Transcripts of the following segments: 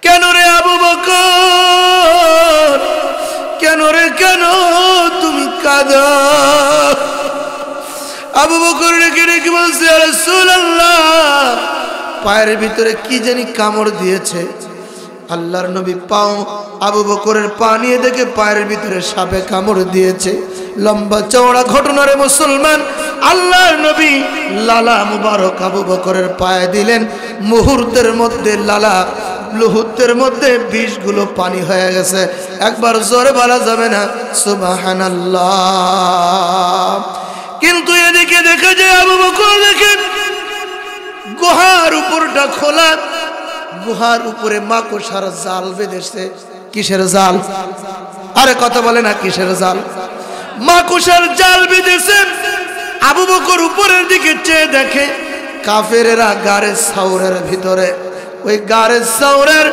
কেন রে আবু বকর, কেন রে কেন তুমি কাঁদো? আবু বকর রেখে রেখে বলছে, ইয়া রাসূলুল্লাহ, পায়ের ভিতরে কি জানি কামড় দিয়েছে। আল্লাহর নবী পাও আবু বকরের পা নিয়ে দেখে পায়ের ভিতরে সাপে কামড় দিয়েছে। লম্বা চওড়া ঘটনা রে মুসলমান। আল্লাহর নবী লালা মুবারক আবু বকরের পায়ে দিলেন। মুহূর্তের মধ্যে লালা লুহুতের মধ্যে বিষগুলো পানি হয়ে গেছে। একবার জোরে বলা যাবে না সুবহানাল্লাহ? কিন্তু এদিকে দেখে যে আবু বকর দেখেন গুহার উপরটা খোলা, গুহার উপরে মাকড়সার জাল বেঁধেছে। কিসের জাল? আরে কথা বলে না, কিসের জাল? মাকড়সার জাল বেঁধেছে। আবু বকর উপরের দিকে চেয়ে দেখে কাফেরেরা গারের সাউরের ভিতরে, ওই গারের সাউরের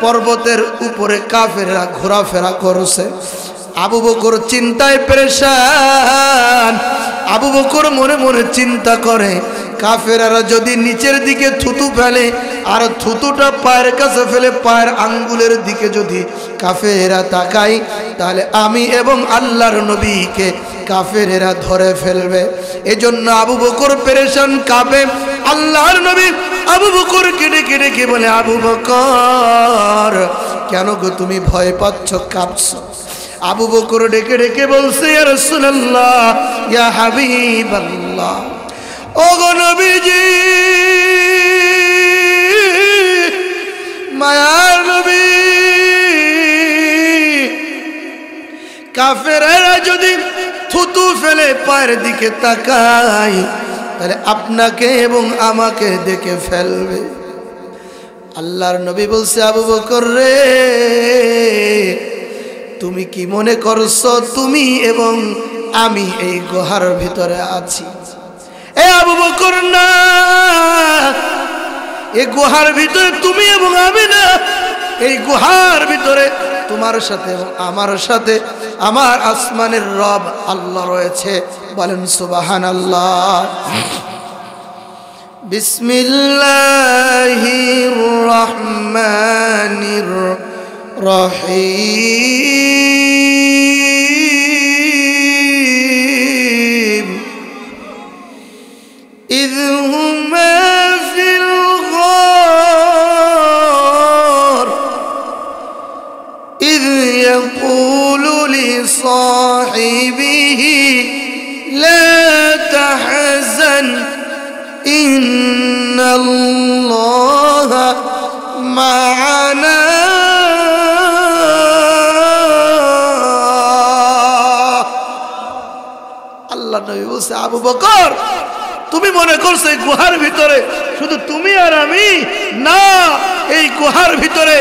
পর্বতের উপরে কাফেরেরা ঘোরাফেরা করছে। আবু বকর চিন্তায় পেরেশান। আবু বকর মনে মনে চিন্তা করে, কাফেরারা যদি নিচের দিকে থুতু ফেলে আর থুতুটা পায়ের কাছে ফেলে পায়ের আঙ্গুলের দিকে যদি কাফেরা তাকাই, তাহলে আমি এবং আল্লাহর নবীকে কাফেরেরা ধরে ফেলবে। এজন্য আবু বকর পেরেশান, কাঁপে। আল্লাহর নবী আবু বকরকে ডেকে ডেকে বলে, আবু বকর কেন গো তুমি ভয় পাচ্ছ, কাঁপছো? আবু বকর ডেকে ডেকে বলছে, ইয়া রাসূলুল্লাহ, ইয়া হাবিবাল্লাহ, ওগো নবীজি, মায়ার নবী, কাফেরেরা যদি থুতু ফেলে পায়ের দিকে তাকায়, তাহলে আপনাকে এবং আমাকে দেখে ফেলবে। আল্লাহর নবী বলছে, আবু বকর রে, তুমি কি মনে করছো তুমি এবং আমি এই গুহার ভিতরে আছি? এ আবু বকর না, এই গুহার ভিতরে তুমি এবং আমি না, এই গুহার ভিতরে তোমার সাথে এবং আমার সাথে আমার আসমানের রব আল্লাহ রয়েছে। বলেন সুবহানাল্লাহ। বিসমিল্লাহির রহমানির রহিম। إذ هما في الغار إذ يقول لصاحبه لا تحزن إن الله معنا আল্লাহ নবী বলছে, আবু বকর তুমি মনে করছো এই গুহার ভিতরে শুধু তুমি আর আমি না, এই গুহার ভিতরে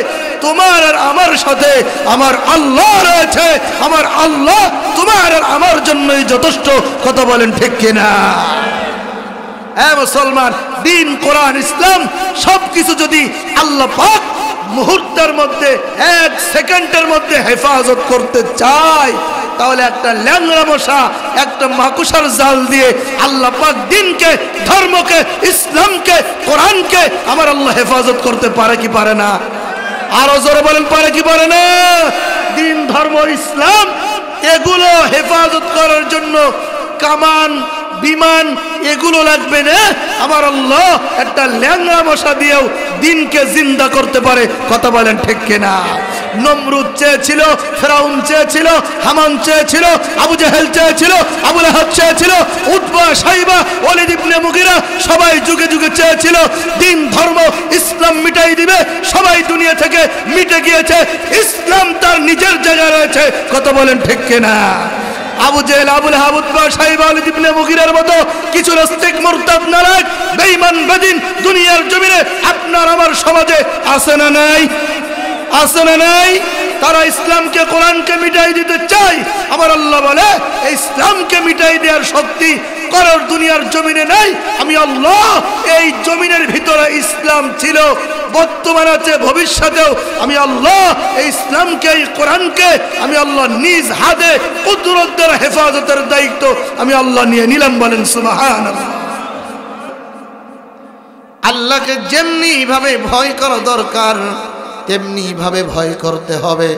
তোমার আর আমার সাথে আমার আল্লাহ রয়েছে। আমার আল্লাহ তোমার আর আমার জন্যই যথেষ্ট। কথা বলেন ঠিক কিনা? হ্যাঁ মুসলমান, দিন, কোরআন, ইসলাম সবকিছু যদি আল্লাহ পাক মুহূর্তের মধ্যে, এক সেকেন্ডের মধ্যে হেফাজত করতে চায়, তাহলে একটা ল্যাংড়া মশা, একটা মাকুসার জাল দিয়ে আল্লাহ পাক দিনকে, ধর্মকে, ইসলামকে, কোরআনকে আমার আল্লাহ হেফাজত করতে পারে কি পারে না? আরো জোরে বলেন, পারে কি পারে না? দিন, ধর্ম, ইসলাম এগুলো হেফাজত করার জন্য কামান, বিমান এগুলো লাগবে না। আমার আল্লাহ একটা ল্যাংড়া মশা দিয়েও দিনকে জিন্দা করতে পারে। কথা বলেন ঠিক কিনা? নমরুদ চেয়েছিল, ফেরাউন চেয়েছিল, হামান চেয়েছিল, আবু জাহেল চেয়েছিল, আবু লাহাব চেয়েছিল, উতবা, শাইবা, ওয়ালিদ ইবনে মুগিরা সবাই যুগে যুগে চেয়েছিল দিন, ধর্ম, ইসলাম মিটাই দিবে। সবাই দুনিয়া থেকে মিটে গিয়েছে, ইসলাম তার নিজের জায়গায় রয়েছে। কথা বলেন ঠিক কিনা? আবু জেহেল, আবু লাহাব, উতবা, শাইবা, ওয়ালিদ ইবনে মুগিরার মতো কিছু নাস্তিক, মুরতাদ, নালায়েক, বেঈমান, বেদিন দুনিয়ার জমিনে আপনার আমার সমাজে আছে না নাই? আছে না নাই? তারা ইসলামকে, কোরআনকে মিটাই দিতে চায়। আমার আল্লাহ বলে, এই ইসলামকে মিটাই দেওয়ার শক্তি কারোর দুনিয়ার জমিনে নাই। আমি আল্লাহ এই জমিনের ভিতরে ইসলাম ছিল, বর্তমান আছে, ভবিষ্যতেও আমি আল্লাহ এই ইসলামকে, এই কোরআনকে আমি আল্লাহ নিজ হাতে কুদরত দ্বারা হেফাজতের দায়িত্ব আমি আল্লাহ নিয়ে নিলাম। বলেন সুবহানাল্লাহ। আল্লাহকে যেমনি ভাবে ভয় করা দরকার তেমনি ভাবে ভয় করতে হবে।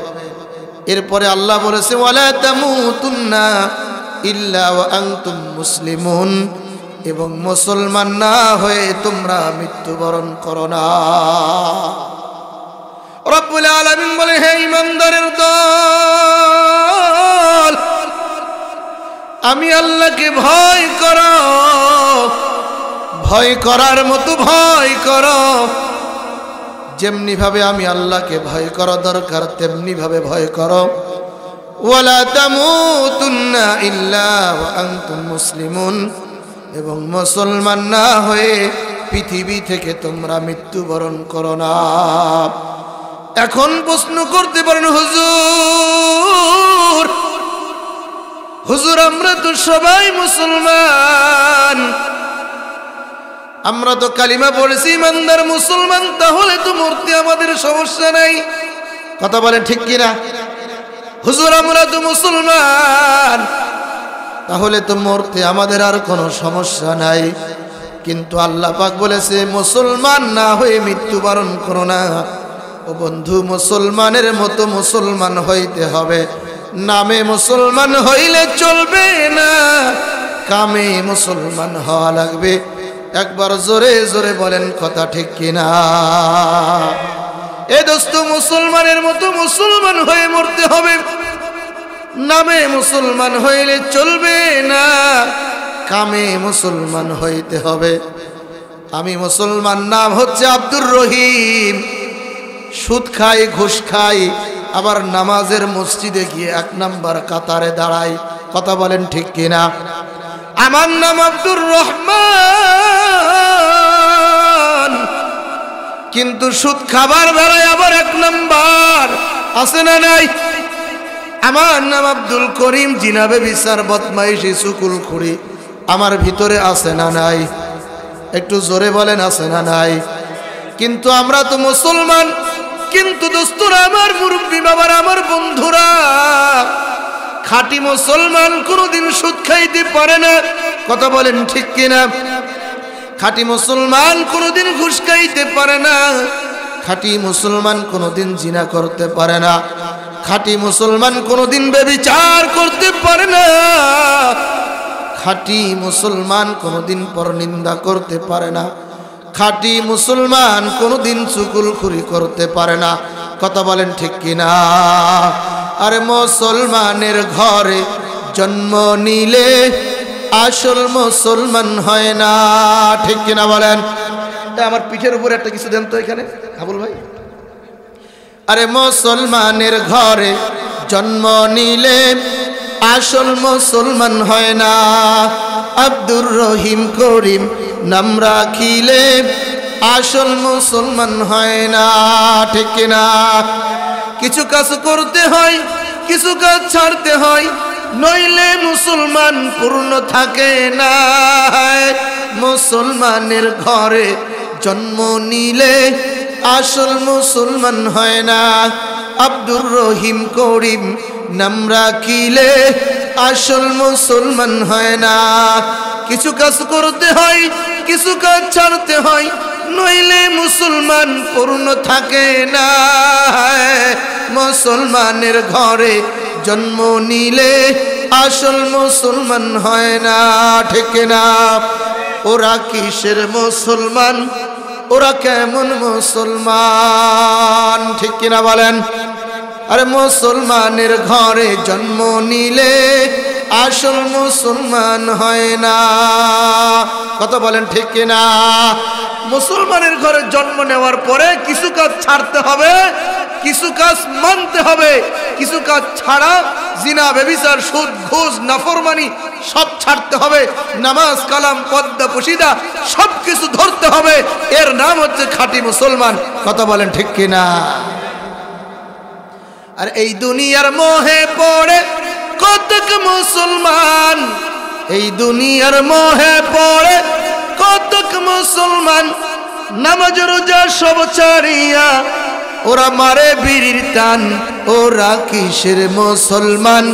এরপরে আল্লাহ বলেছে ওয়ালা তামুতুন্না ইল্লা ওয়া আনতুম মুসলিমুন, এবং মুসলমান না হয়ে তোমরা মৃত্যুবরণ করো না। রব্বুল আলামিন বলে হে ঈমানদারের দল, আমি আল্লাহকে ভয় করো, ভয় করার মতো ভয় করো। যেমনি ভাবে আমি আল্লাহকে ভয় করা দরকার তেমনি ভাবে ভয় করো। ওয়ালা তামুতুন্না ইল্লা ওয়া আনতুম মুসলিমুন, এবং মুসলমান না হয়ে পৃথিবী থেকে তোমরা মৃত্যুবরণ করো না। এখন প্রশ্ন করতে পারেন হুজুর, হুজুর আমরা তো সবাই মুসলমান, আমরা তো কালিমা পড়েছি ইমানদার মুসলমান, তাহলে তো মরতে আমাদের সমস্যা নাই। কথা বলেন ঠিক কিনা? হুজুর আমরা তো মুসলমান, তাহলে তো মরতে আমাদের আর কোনো সমস্যা নাই। কিন্তু আল্লাহ পাক বলেছে মুসলমান না হয়ে মৃত্যুবরণ করো না। ও বন্ধু, মুসলমানের মতো মুসলমান হইতে হবে। নামে মুসলমান হইলে চলবে না, কামে মুসলমান হওয়া লাগবে। একবার জোরে জোরে বলেন কথা ঠিক কিনা? এ দোস্ত, মুসলমানের মতো মুসলমান হয়ে মরতে হবে। নামে মুসলমান হইলে চলবে না, কামে মুসলমান হইতে হবে। আমি মুসলমান, নাম হচ্ছে আব্দুর রহিম, সুদ খাই ঘুষ খাই, আবার নামাজের মসজিদে গিয়ে 1 নাম্বার কাতারে দাঁড়াই। কথা বলেন ঠিক কিনা? আমার নাম আব্দুর রহমান, কিন্তু সুদ খাবার বেলায় আবার 1 নাম্বার, আছে না নাই? আমার নাম আব্দুল করিম, জিনাবে বিচার বদমাইশি সুকুলখুরি আমার ভিতরে আছে না নাই? একটু জোরে বলেন আছে না নাই? কিন্তু আমরা তো মুসলমান। কিন্তু দোস্তরা, আমার মুরব্বী বাবার, আমার বন্ধুরা, খাঁটি মুসলমান কোনোদিন সুদ খাইতে পারে না। কথা বলেন ঠিক কিনা? খাঁটি মুসলমান কোনোদিন ঘুষ খাইতে পারে না। খাঁটি মুসলমান কোনোদিন জিনা করতে পারে না। খাঁটি মুসলমান কোনোদিন ব্যভিচার করতে পারে না। খাঁটি মুসলমান কোনোদিন পরনিন্দা করতে পারে না। খাঁটি মুসলমান কোনোদিন চুগলখুরি করতে পারে না। কথা বলেন ঠিক কিনা? আরে মুসলমানের ঘরে জন্ম নিলে আসল মুসলমান হয় না। ঠিক কিনা বলেন? আমার পিঠের উপরে একটা কিছু দেন তো এখানে, আবুল ভাই। আরে মুসলমানের ঘরে জন্ম নিলে আসল মুসলমান হয় না। আব্দুর রহিম করিম নাম রাখিলে আসল মুসলমান হয় না। ঠিক কিনা? কিছু কাজ করতে হয়, কিছু কাজ ছাড়তে হয়, নইলে মুসলমান পূর্ণ থাকে না। মুসলমানের ঘরে জন্ম নিলে আসল মুসলমান হয় না। আব্দুর রহিম করিম নাম রাখিলে আসল মুসলমান হয় না। কিছু কাজ করতে হয়, কিছু কাজ ছাড়তে হয়, নইলে মুসলমান পূর্ণ থাকে না। মুসলমানের ঘরে জন্ম নিলে আসল মুসলমান হয় না। ঠিক না? ওরা কিসের মুসলমান, ওরা কেমন মুসলমান? ঠিক কিনা বলেন? আরে মুসলমানের ঘরে জন্ম নিলে আসল মুসলমান হয় না। কথা বলেন ঠিক কিনা? মুসলমানের ঘরে জন্ম নেওয়ার পরে কিছু কাজ ছাড়তে হবে, কিছু কাজ মানতে হবে। কিছু কাজ ছাড়া জিনা, ব্যভিচার, সুদ, ঘুষ, নাফরমানি সব ছাড়তে হবে। নামাজ, কালাম, পর্দা, পশিদা সব কিছু ধরতে হবে। এর নাম হচ্ছে খাঁটি মুসলমান। কথা বলেন ঠিক কিনা? আর এই দুনিয়ার মোহে পড়ে কতক মুসলমান, এই দুনিয়ার মোহে পড়ে কতক মুসলমান, নামাজ রোজা সব ছাড়িয়া ওরা মারে বিড়ির টান। ওরা কিসের মুসলমান,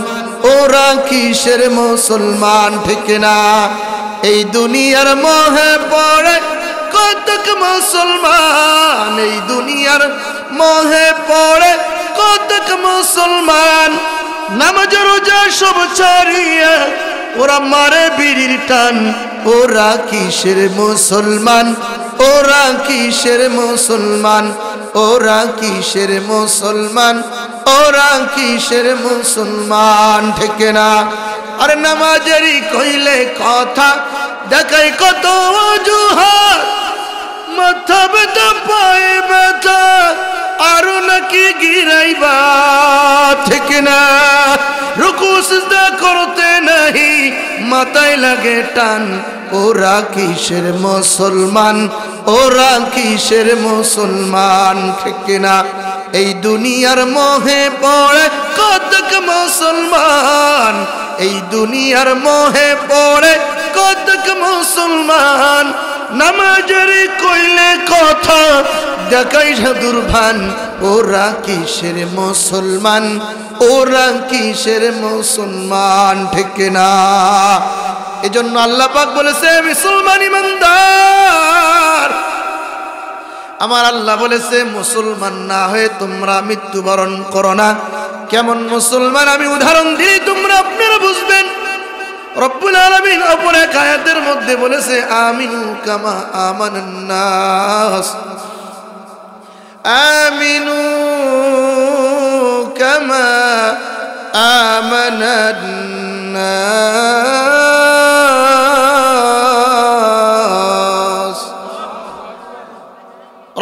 ওরা কিসের মুসলমান? ঠিক না? এই দুনিয়ার মোহে পড়ে কতক মুসলমান, এই দুনিয়ার মোহে পড়ে কতক মুসলমান, নামাজ রোজা সব ছাড়িয়া ওরা মারে বিড়ির টান। ওরা কিসের মুসলমান, ওরা কিসের মুসলমান, ওরা কিসের মুসলমান, ওরা কিসের মুসলমান, ঠিক না? আর নামাজেরই কইলে কথা দেখাই কত অজুহাত, মাথা ব্যথা পায়ে ব্যথা আরো নাকি গিরাইবা, ঠিক না? রুকু সিজদা করতে নাহি মাথায় লাগে টান। ওরা কিসের মুসলমান, ওরা কিসের মুসলমান, ঠিক না? এই দুনিয়ার মোহে পড়ে কতক মুসলমান, এই দুনিয়ার মোহে পড়ে কতক মুসলমান, নামাজের কইলে কথা দেখাই সাধুর ভান। ওরা কিসের মুসলমান, ওরা কিসের মুসলমান, ঠিক না? এজন্য আল্লাহ পাক বলেছে মুসলমান ইমানদার, আমার আল্লাহ বলেছে মুসলমান না হয়ে তোমরা মৃত্যুবরণ করো না। কেমন মুসলমান আমি উদাহরণ দিই, তোমরা আপনারা বুঝবেন। রব্বুল আলামিন অপর এক আয়াতের মধ্যে বলেছে আমিনু কামা আমানান নাস, আমিনু কামা আমানান নাস।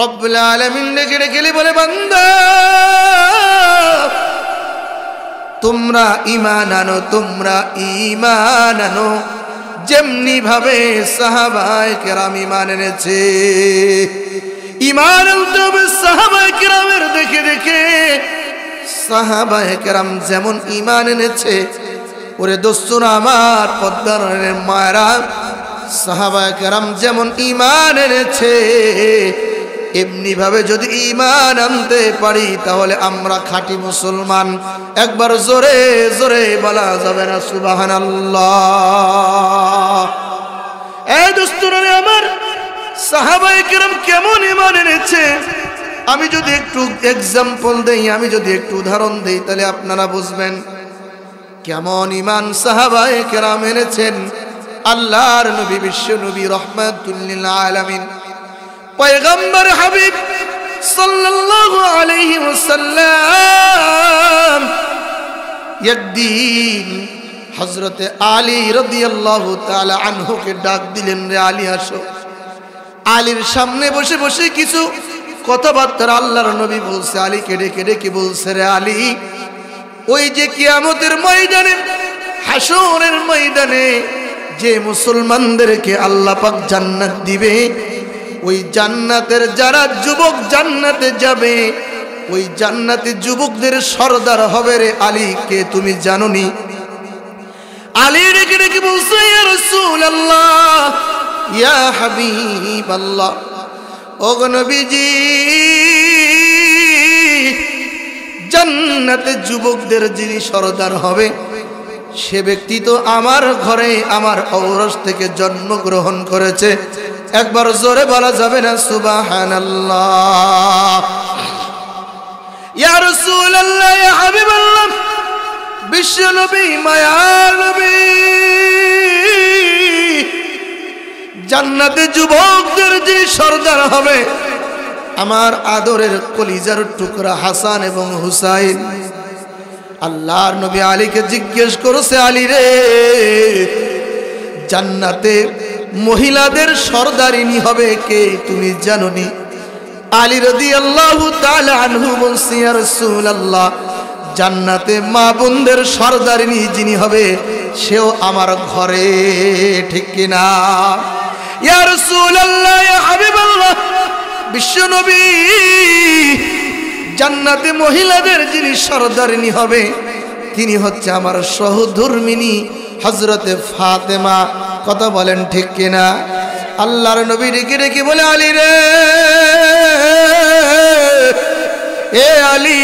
রব্বুল আলামিন ডেকে ডেকে বলে বান্দা তোমরা ঈমান আনো, তোমরা ঈমান আনো যেমনি ভাবে সাহাবায়ে কেরাম ঈমান এনেছে। ঈমান আনতে হবে সাহাবায়ে কেরামের দেখে দেখে। সাহাবায়ে কেরাম যেমন ঈমান এনেছে, ওরে দোস্তরা আমার পদ্মার মায়েরা, সাহাবায়ে কেরাম যেমন ঈমান এনেছে এমনি ভাবে যদি ঈমান আনতে পারি তাহলে আমরা খাঁটি মুসলমান। একবার জোরে জোরে বলা যাবে না সুবহানাল্লাহ? এই দোস্তরা আমার, সাহাবায়ে কেরাম কেমন ঈমান এনেছে আমি যদি একটু এক্সাম্পল দেই, আমি যদি একটু উদাহরণ দেই তাহলে আপনারা বুঝবেন কেমন ঈমান সাহাবায়ে কেরাম এনেছেন। আল্লাহর নবী, বিশ্ব নবী, রাহমাতুল লিল আলামিন, পয়গম্বর হাবিব সাল্লাল্লাহু আলাইহি ওয়াসাল্লাম একদিন হযরতে আলী রাদিয়াল্লাহু তাআলা আনহুকে ডাক দিলেন, রে আলী আসো। আলীর সামনে বসে বসে কিছু কথাবার্তা আল্লাহর নবী বলছে, আলীকে ডেকে ডেকে বলছে, রে আলী, ওই যে কিয়ামতের ময়দানে, হাসরের ময়দানে যে মুসলমানদেরকে আল্লাহ পাক জান্নাত দিবে, ওই জান্নাতের যারা যুবক জান্নাতে যাবে, ওই জান্নাতি যুবকদের সরদার হবে রে আলী, কে তুমি জানোনি? আলী ডেকে ডেকে বলছে, ইয়া রাসূলুল্লাহ, ইয়া হাবিবাল্লাহ, ও নবীজি, জান্নাতে যুবকদের যিনি সরদার হবে সে ব্যক্তি তো আমার ঘরে আমার ঔরস থেকে জন্মগ্রহণ করেছে। একবার জোরে বলা যাবে না সুবহানাল্লাহ? ইয়া রাসূলুল্লাহ, ইয়া হাবিবাল্লাহ, বিশ্ব নবী, মায়ার নবী, জান্নাতে যুবকদের যিনি সরদার হবে আমার আদরের কলিজার টুকরা হাসান এবং হুসাইন। আল্লাহর নবী আলীকে জিজ্ঞেস করেছে, আলী রে, জান্নাতে মহিলাদের সরদারিনী হবে কে তুমি জানোনি? আলী রাদিয়াল্লাহু তাআলা আনহু বলছে, ইয়া রাসূলুল্লাহ, জান্নাতে মা বোনদের সরদারিনী যিনি হবে সেও আমার ঘরে, ঠিক কিনা? ইয়া রাসূলুল্লাহ, ইয়া হাবিবাল্লাহ, বিশ্ব নবী, জান্নাতে মহিলাদের যিনি সরদারিনী হবে তিনি হচ্ছে আমার সহধর্মিনী হযরতে ফাতেমা। কথা বলেন ঠিক কিনা? আল্লাহর নবী ডেকে ডেকে বলে, আলী রে, এ আলী,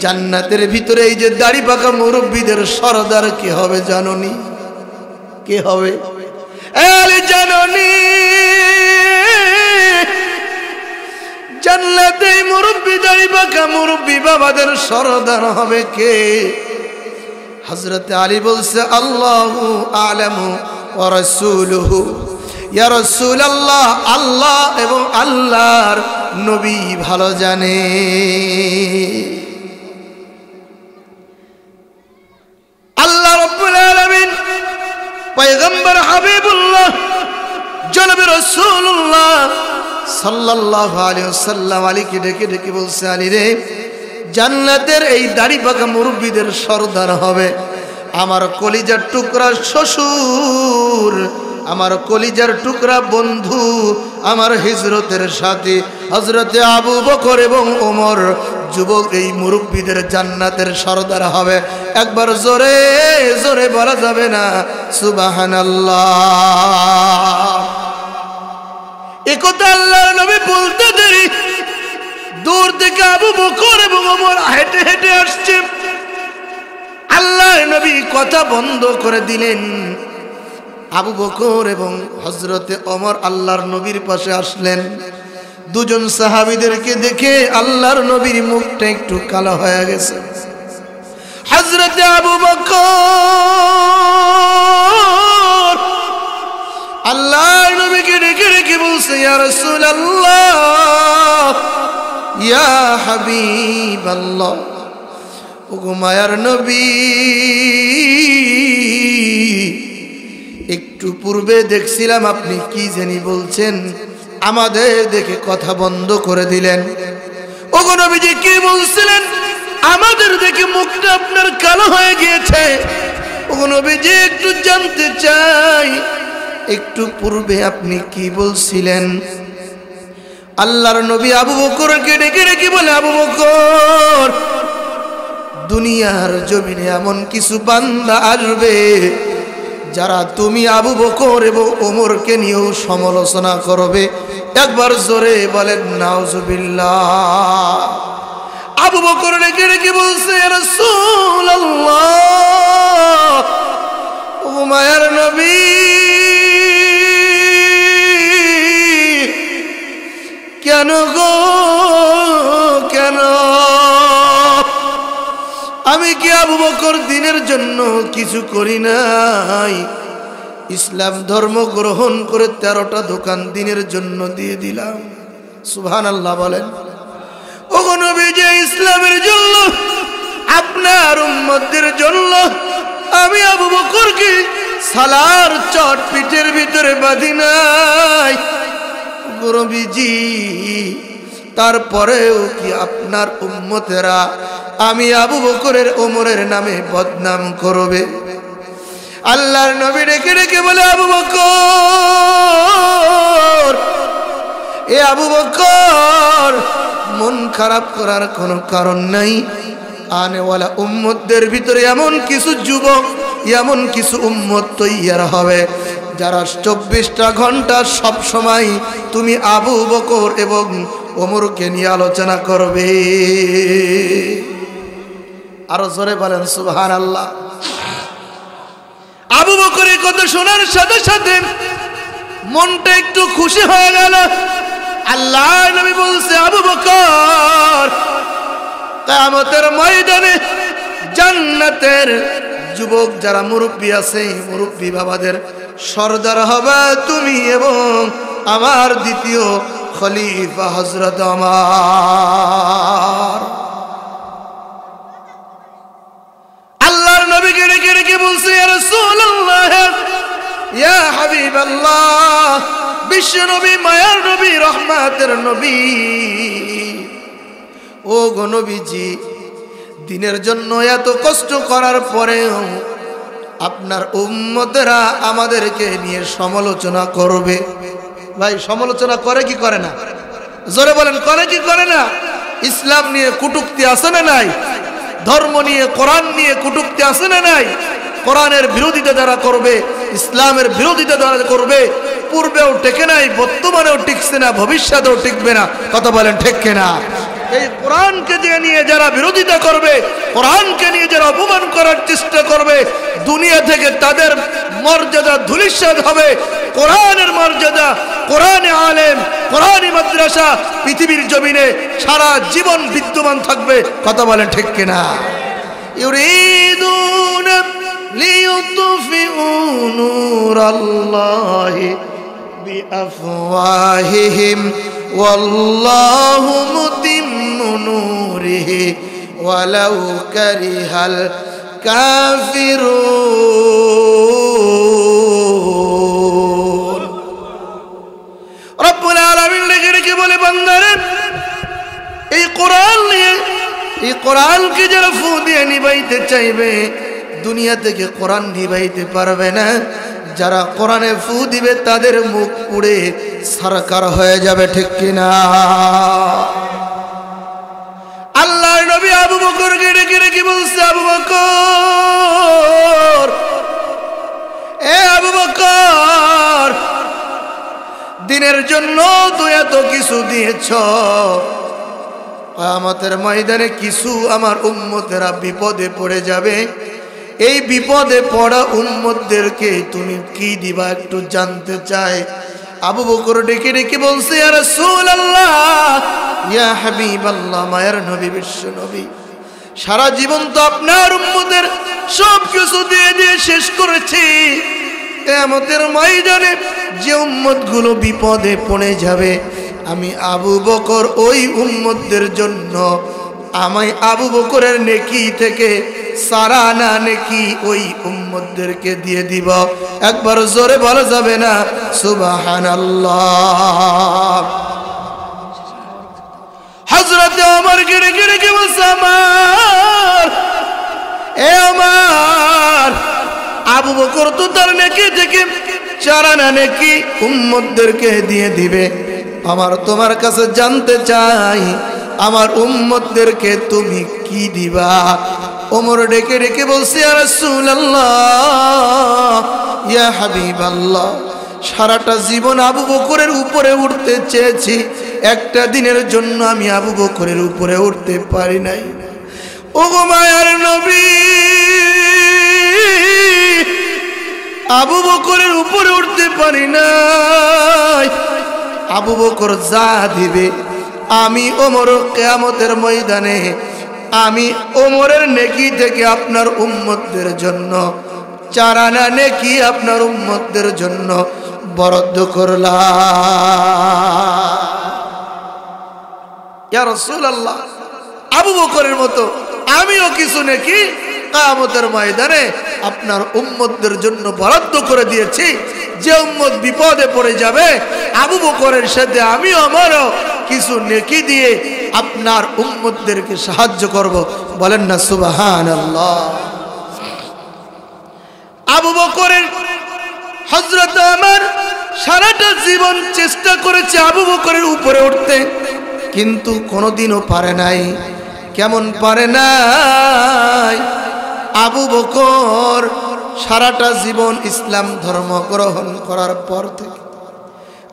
জান্নাতের ভিতরে এই যে দাড়ি পাকা মুরব্বীদের সরদার কে হবে জানোনি? কে হবে? এলি জাননি জান্নাতে মুরব্বি দাড়ি পাকা মুরব্বি বাবাদের সরদার হবে কে? হযরত আলী বলছে আল্লাহু আ'লামু ওয়া রাসূলুহু, ইয়া রাসূলুল্লাহ, আল্লাহ এবং আল্লাহর নবী ভালো জানে। আল্লাহ রাব্বুল আলামিন পয়গম্বর হাবিবুল্লাহ জনাবে রাসূলুল্লাহ সাল্লাল্লাহু আলাইহি ওয়াসাল্লাম আলীকে ডেকে ডেকে বলছে, আলী রে, জান্নাতের এই দাড়ি পাকা মুরব্বিদের সরদার হবে আমার কলিজার টুকরা শ্বশুর, আমার কলিজার টুকরা বন্ধু, আমার হিজরতের সাথী হযরতে আবু বকর এবং ওমর। যুবক এই মুরব্বিদের জান্নাতের সরদার হবে। একবার জোরে জোরে বলা যাবে না সুবহানাল্লাহ? একথা আল্লাহর নবী বলতে দেরি দূর থেকে আবু বকর এবং ওমর হেঁটে হেঁটে আসছে। আল্লাহর নবী কথা বন্ধ করে দিলেন। আবু বকর এবং হযরতে ওমর আল্লাহর নবীর পাশে আসলেন। দুজন সাহাবীদেরকে দেখে আল্লাহর নবীর মুখটা একটু কালো হয়ে গেছে। হযরতে আবু বকর আল্লাহর নবীকে ডেকে ডেকে বলছে, ইয়া রাসূলুল্লাহ, ইয়া হাবিবাল্লাহ, ওগো মায়ার নবী, একটু পূর্বে দেখছিলাম আপনি কি জানি বলছেন, আমাদের দেখে কথা বন্ধ করে দিলেন। ওগো নবীজি কি বলছিলেন? আমাদের দেখে মুখটা আপনার কালো হয়ে গিয়েছে। ওগো নবীজি একটু জানতে চাই, একটু পূর্বে আপনি কি বলছিলেন? আল্লাহর নবী আবু বকরকে ডেকে ডেকে বলে, আবু বকর, দুনিয়ার জমিনে এমন কিছু বান্দা আসবে যারা তুমি আবু বকর এবং ওমরকে নিয়েও সমালোচনা করবে। একবার জোরে বলেন নাউজুবিল্লাহ। আবু বকর ডেকে ডেকে বলছে, ইয়া রাসূলুল্লাহ, ও মায়ার নবী, কেন গো কেন? আমি কি আবু বকর দিনের জন্য কিছু করি নাই? ইসলাম ধর্ম গ্রহণ করে 13টা দোকান দিনের জন্য দিয়ে দিলাম। সুবহানাল্লাহ বলেন। ওগো নবী, যে ইসলামের জন্য, আপনার উম্মতদের জন্য আমি আবু বকরকে সালার চট পিঠের ভিতরে বাঁধি নাই নবীজি, তারপরেও কি আপনার উম্মতেরা আমি আবু বকরের ওমরের নামে বদনাম করবে? আল্লাহর নবী ডেকে ডেকে বলে, আবু বকর, এ আবু বকর, মন খারাপ করার কোনো কারণ নাই। আনেওয়ালা উম্মতদের ভিতরে এমন কিছু যুবক, এমন কিছু উম্মত তৈয়ার হবে যারা 24টা ঘন্টা সব সময় তুমি আবু বকর এবং ওমরকে নিয়ে আলোচনা করবে। আরো জোরে বলেন সুবহানাল্লাহ। আবু বকরের কথা শোনার সাথে সাথে মনটা একটু খুশি হয়ে গেল। আল্লাহ নবী বলছে, আবু বকর, কিয়ামতের ময়দানে জান্নাতের যুবক যারা মুরব্বী আছে, মুরব্বী বাবাদের সরদার হবে তুমি এবং আমার দ্বিতীয় খলিফা হযরত ওমর। আল্লাহর নবীকে ডেকে ডেকে বলছে, ইয়া রাসূলুল্লাহ, ইয়া হাবিবাল্লাহ, বিশ্ব নবী, মায়ার নবী, রহমাতের নবী, ও গো নবীজি, দিনের জন্য এত কষ্ট করার পরেও আপনার উম্মতেরা আমাদেরকে নিয়ে সমালোচনা করবে। ভাই, সমালোচনা করে কি করে না? জোরে বলেন, করে কি করে না? ইসলাম নিয়ে কটূক্তি আছে না নাই? ধর্ম নিয়ে, কোরআন নিয়ে কটূক্তি আছে না নাই? কোরআনের বিরোধিতা যারা করবে, ইসলামের বিরোধিতা যারা করবে, পূর্বেও টেকে নাই, বর্তমানেও টিকছে না, ভবিষ্যতেও টিকবে না। কথা বলেন ঠিক কিনা? এই কোরআনকে নিয়ে যারা বিরোধিতা করবে, কোরআনকে নিয়ে যারা অপমান করার চেষ্টা করবে, দুনিয়া থেকে তাদের মর্যাদা ধূলিসাৎ হবে। কোরআনের মর্যাদা, কোরআনে আলেম, কোরআনী মাদ্রাসা পৃথিবীর জমিনে সারা জীবন বিদ্যমান থাকবে। কথা বলেন ঠিক কিনা? ইউরিদুনা লিইউতফিউ নূরাল্লাহি বিআফওয়াহিহিম ওয়াল্লাহু মুতিম্মু নূরিহি ওয়ালাউ কারিহাল কাফিরুন। রব্বুল আলামিন লেখে বলে, বান্দারে এই কোরআন নিয়ে, এই কোরআনকে যারা ফু দিয়ে নিভাইতে চাইবে, দুনিয়া থেকে কোরআন নিভাইতে পারবে না। যারা কোরআনে ফু দিবে তাদের মুখ পুড়ে সরকার হয়ে যাবে, ঠিক কিনা? আল্লাহর নবী আবু বকরকে ডেকে ডেকে বলছে, আবু বকর, এ আবু বকর, দিনের জন্য তুই এত কিছু দিয়েছ, কিয়ামতের ময়দানে কিছু আমার উম্মতেরা বিপদে পড়ে যাবে। এই বিপদে পড়া উম্মতদেরকে তুমি কি দিবা একটু জানতে চাই। আবু বকর ডেকে ডেকে বলছে, ইয়া রাসূলুল্লাহ, ইয়া হাবিবাল্লাহ, মায়ের নবী, বিশ্ব নবী, সারা জীবন তো আপনার উম্মতের সব কিছু দিয়ে দিয়ে শেষ করেছি। কিয়ামতের ময়দানে যে উম্মতগুলো বিপদে পড়ে যাবে, আমি আবু বকর ওই উম্মতদের জন্য আমি আবু বকরের নেকি থেকে সারানা নেকি ওই উম্মতদেরকে দিয়ে দিব। একবার জোরে বলা যাবে না সুবহানাল্লাহ? হযরত ওমর গিরে গিরে কি বলছে, আমার আবু বকর তো তার নেকি থেকে সারানা নেকি উম্মতদেরকে দিয়ে দিবে। আমার তোমার কাছে জানতে চাই, আমার উম্মতদেরকে তুমি কি দিবা? ওমর ডেকে ডেকে বলছে, ইয়া রাসূলুল্লাহ, ইয়া হাবিবাল্লাহ, সারাটা জীবন আবু বকরের উপরে উঠতে চেয়েছি, একটা দিনের জন্য আমি আবু বকরের উপরে উঠতে পারি নাই। ওগো মায়ার নবী, আবু বকরের উপরে উঠতে পারি নাই। আবু বকর যা দিবে আমি ওমর কিয়ামতের ময়দানে আমি ওমরের নেকি থেকে আপনার উম্মতদের জন্য চারানা নেকি আপনার উম্মতদের জন্য বরাদ্দ করলাম। ইয়া রাসূলুল্লাহ, আবু বকরের মতো আমিও কিছু নেকি কিয়ামতের ময়দানে আপনার উম্মতদের জন্য বরাদ্দ করে দিয়েছি। যে উম্মত বিপদে পড়ে যাবে, আবু বকরের সাথে আমিও আমারও কিছু নেকি দিয়ে আপনার উম্মতদেরকে সাহায্য করব। বলেন না সুবহানাল্লাহ? আবু বকরের হযরত ওমর সারাটা জীবন চেষ্টা করেছে আবু বকরের উপরে উঠতে, কিন্তু কোনোদিনও পারে নাই। কেমন পারে নাই? আবু বকর সারাটা জীবন ইসলাম ধর্ম গ্রহণ করার পর থেকে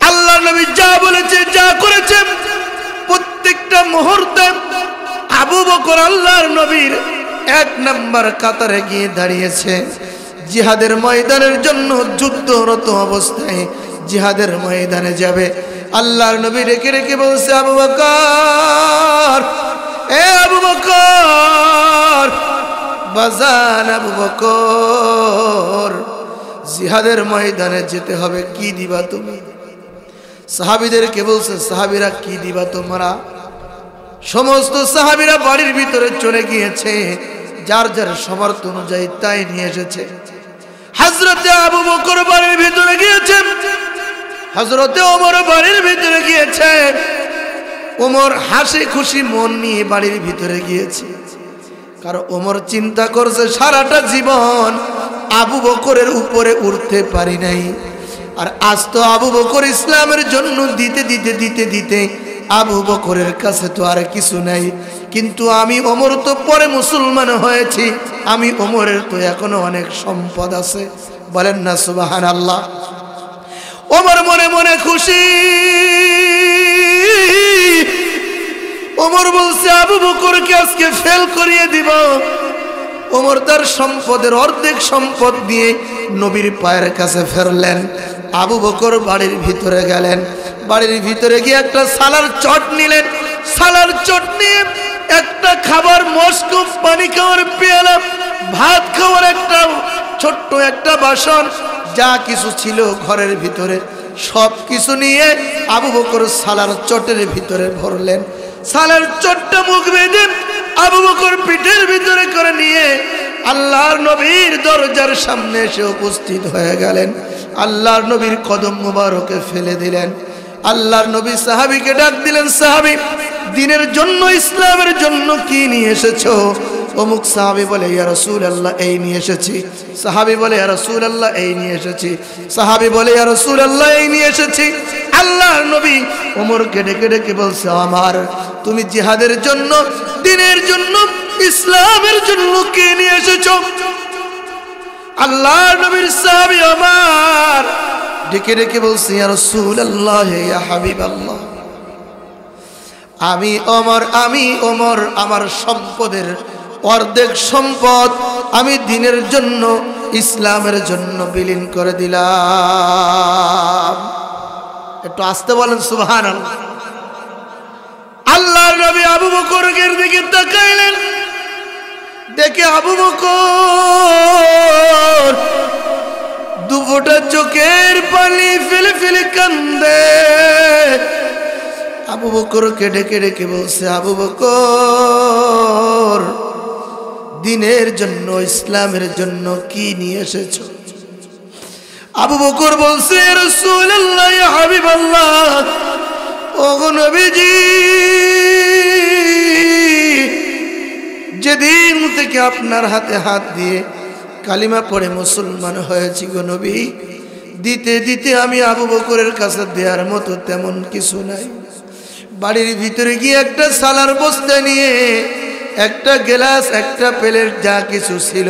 আল্লাহর নবী যা বলেছে, যা করেছে, প্রত্যেকটা মুহূর্তে আবু বকর আল্লাহর নবীর এক নাম্বার কাতারে গিয়ে দাঁড়িয়েছে। জিহাদের ময়দানের জন্য যুদ্ধরত অবস্থায় জিহাদের ময়দানে যাবে। আল্লাহর নবী রেখে রেখে বলছে, আবু বকর, এ আবু বকর, বাজান আবু বকর, জিহাদের ময়দানে যেতে হবে, কি দিবা তুমি? সাহাবীদেরকে বলছে, সাহাবীরা কি দিবা তোমরা? সমস্ত সাহাবীরা বাড়ির ভিতরে চলে গিয়েছে, যার যার সামর্থ্য অনুযায়ী তাই নিয়ে এসেছে। হযরতে আবু বকর বাড়ির ভিতরে গিয়েছেন, হযরতে ওমর বাড়ির ভিতরে গিয়েছে। ওমর হাসি খুশি মন নিয়ে বাড়ির ভিতরে গিয়েছে, কারণ ওমর চিন্তা করছে সারাটা জীবন আবু বকরের উপরে উঠতে পারি নাই, আর আজ তো আবু বকর ইসলামের জন্য দিতে দিতে দিতে দিতে আবু বকরের কাছে তো আর কিছু নাই। কিন্তু আমি ওমর তো পরে মুসলমান হয়েছি, আমি ওমরের তো এখনো অনেক সম্পদ আছে। বলেন না সুবহানাল্লাহ? ওমর মনে মনে খুশি। ওমর বলছে, আবু বকরকে আজকে ফেল করিয়ে দিব। ওমর তার সম্পদের অর্ধেক সম্পদ দিয়ে নবীর পায়ের কাছে ফেরলেন। আবু বকর বাড়ির ভিতরে গেলেন। বাড়ির ভিতরে গিয়ে একটা সালার চট নিলেন। সালার চট নিয়ে একটা খাবার মস্কুফ, পানি খাওয়ার পেয়ালা, ভাত খাওয়ার একটা ছোট্ট একটা বাসন, যা কিছু ছিল ঘরের ভিতরে সব কিছু নিয়ে আবু বকর সালার চটের ভিতরে ভরলেন। সালার চটটা মুখ বেঁধে আবু বকর পিঠের ভিতরে করে নিয়ে আল্লাহর নবীর দরজার সামনে এসে উপস্থিত হয়ে গেলেন। আল্লাহর নবীর কদম মুবারকে ফেলে দিলেন। আল্লাহর নবী সাহাবীকে ডাক দিলেন, সাহাবী, দ্বীনের জন্য, ইসলামের জন্য কি নিয়ে এসেছো? অমুক সাহাবী বলে, ইয়া রাসূলুল্লাহ, এই নিয়ে এসেছি। সাহাবী বলে, ইয়া রাসূলুল্লাহ, এই নিয়ে এসেছি। সাহাবী বলে, ইয়া রাসূলুল্লাহ, এই নিয়ে এসেছি। আল্লাহর নবী ওমরকে ডেকে ডেকে বলছে, আমার, তুমি জিহাদের জন্য, দ্বীনের জন্য, ইসলামের জন্য কি নিয়ে এসেছো? আল্লাহর নবীর সাহাবী ওমর ডেকে ডেকে বলছে, ইয়া রাসূলুল্লাহ, ইয়া হাবিবাল্লাহ, আমি ওমর আমার সম্পদের অর্ধেক সম্পদ আমি দ্বীনের জন্য, ইসলামের জন্য বিলীন করে দিলাম। একটু আস্তে বলেন সুবহানাল্লাহ। আল্লাহর নবী আবু বকরের দিকে তাকাইলেন, দেখে আবু বকর দুফোঁটা চোখের পানি ফেলে ফেলে কান্দে। আবু বকরকে ডেকে ডেকে বলছে, আবু বকর, দ্বীনের জন্য, ইসলামের জন্য কি নিয়ে এসেছো? আবু বকর বলছে, রাসূলুল্লাহ, ইয়া হাবিবাল্লাহ, ওগো নবীজি, যেদিন থেকে আপনার হাতে হাত দিয়ে কালিমা পড়ে মুসলমান হয়েছি গো নবী, দিতে দিতে আমি আবু বকরের কাছে দেওয়ার মতো তেমন কিছু নাই। বাড়ির ভিতরে গিয়ে একটা সালার বস্তা নিয়ে একটা গ্লাস, একটা প্লেট, যা কিছু ছিল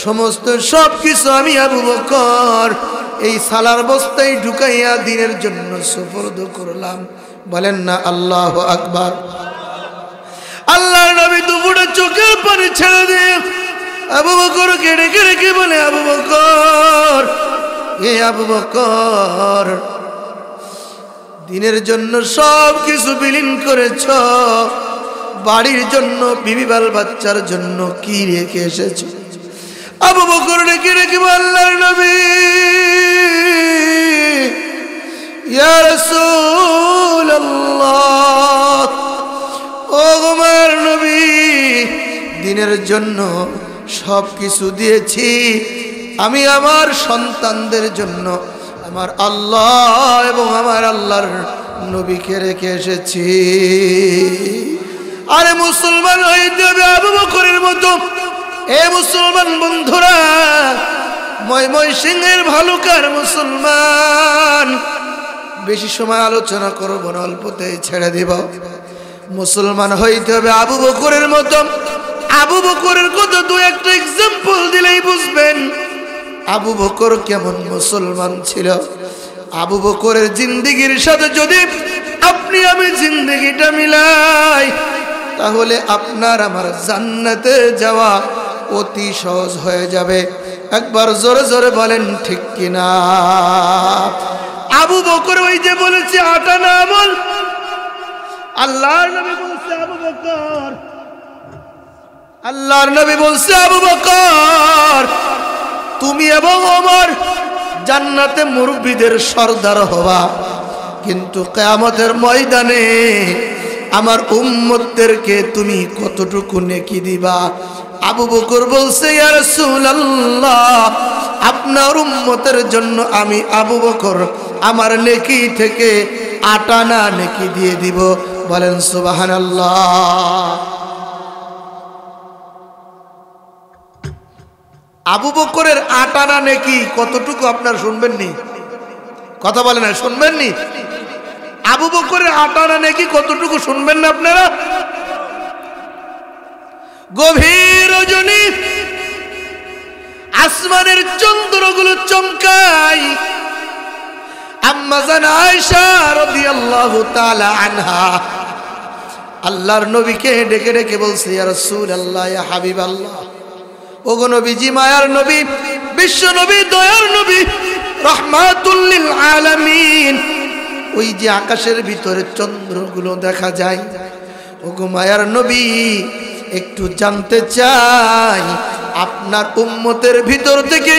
সমস্ত সব কিছু আমি আবু বকর এই সালার বস্তায় ঢুকাইয়া দ্বীনের জন্য সুপর্দ করলাম। বলেন না আল্লাহু আকবার। আল্লাহর নবী দুপুরে চোখের পানি ছেড়ে দিয়ে আবু বকরকে ডেকে ডেকে বলে, আবু বকর, এ আবু বকর, দ্বীনের জন্য সব কিছু বিলীন করেছ, বাড়ির জন্য, বিবি বাল বাচ্চার জন্য কি রেখে এসেছ? আবু বকর ডেকে ডেকে আল্লাহর নবী, ইয়া রাসূলুল্লাহ, ও আমার নবী, দ্বীনের জন্য সব কিছু দিয়েছি, আমি আমার সন্তানদের জন্য আমার আল্লাহ এবং আমার আল্লাহর নবীকে রেখে এসেছি। আরে মুসলমান হইতে হবে আবু বকরের মতো। এ মুসলমান বন্ধুরা, ময়মনসিংহের ভালুকার মুসলমান, বেশি সময় আলোচনা করব না, অল্পতেই ছেড়ে দিব। মুসলমান হইতে হবে আবু বকরের মতো। আবু বকরের কথা দু একটা এক্সাম্পল দিলেই বুঝবেন আবু বকর কেমন মুসলমান ছিল। আবু বকরের জিন্দেগির সাথে যদি আপনি আমি জিন্দেগিটা মিলাই, তাহলে আপনার আমার জান্নাতে যাওয়া অতি সহজ হয়ে যাবে। একবার জোরে জোরে বলেন ঠিক কিনা? আবু বকর ওই যে বলেছে আটা না আমল, আল্লাহর নবী বলছে আবু বকর, আল্লাহর নবী বলছে আবু বকর, তুমি এবং ওমর জান্নাতে মুরব্বিদের সরদার হবা, কিন্তু কিয়ামতের ময়দানে আমার উম্মতদেরকে তুমি কতটুকু নেকি দিবা? আবু বকর বলছে, ইয়া রাসূলুল্লাহ, আপনার উম্মতের জন্য আমি আবু বকর আমার নেকি থেকে 8 আনা নেকি দিয়ে দিব। বলেন সুবহানাল্লাহ। আবু বকরের 8 আনা নেকি কতটুকু আপনার শুনবেননি? কথা বলেন না, শুনবেননি? আবু বকরের 8 আনা নেকি কতটুকু শুনবেন না আপনারা? গভীর রজনী আসমানের চন্দ্রগুলো চমকায়। আম্মা জান আয়েশা রাদিয়াল্লাহু তাআলা আনহা আল্লাহর নবীকে ডেকে ডেকে বলছে, ইয়া রাসূলুল্লাহ, ইয়া হাবিবাল্লাহ, ওগো নবীজি, মায়ার নবী, বিশ্ব নবী, দয়ার নবী, রাহমাতুল লিল আলামিন। ওই যে আকাশের ভিতরে চন্দ্রগুলো দেখা যায়, ওগো মায়ার নবী একটু জানতে চাই আপনার উম্মতের ভিতর থেকে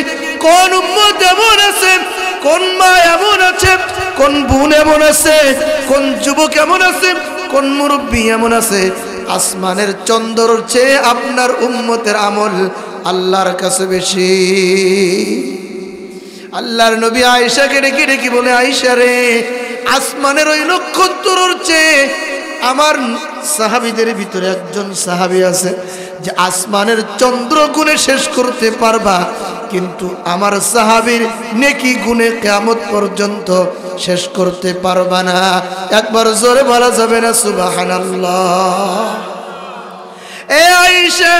কোন উম্মত এমন আছে, কোন মা এমন আছে, কোন বোন এমন আছে, কোন যুবক এমন আছে, কোন মুরব্বী এমন আছে আসমানের চন্দ্রর চেয়ে আপনার উম্মতের আমল আল্লাহর কাছে বেশি। আল্লাহর নবী আয়েশাকে ডেকে ডেকে বলে, আয়েশা রে, আসমানের ওই নক্ষত্রর চেয়ে আমার সাহাবীদের ভিতরে একজন সাহাবী আছে যে আসমানের চন্দ্র গুণে শেষ করতে পারবা, কিন্তু আমার সাহাবীর নেকি গুণে কিয়ামত পর্যন্ত শেষ করতে পারবা না। একবার জোরে বলা যাবে না সুবহানাল্লাহ? এ আয়েশা,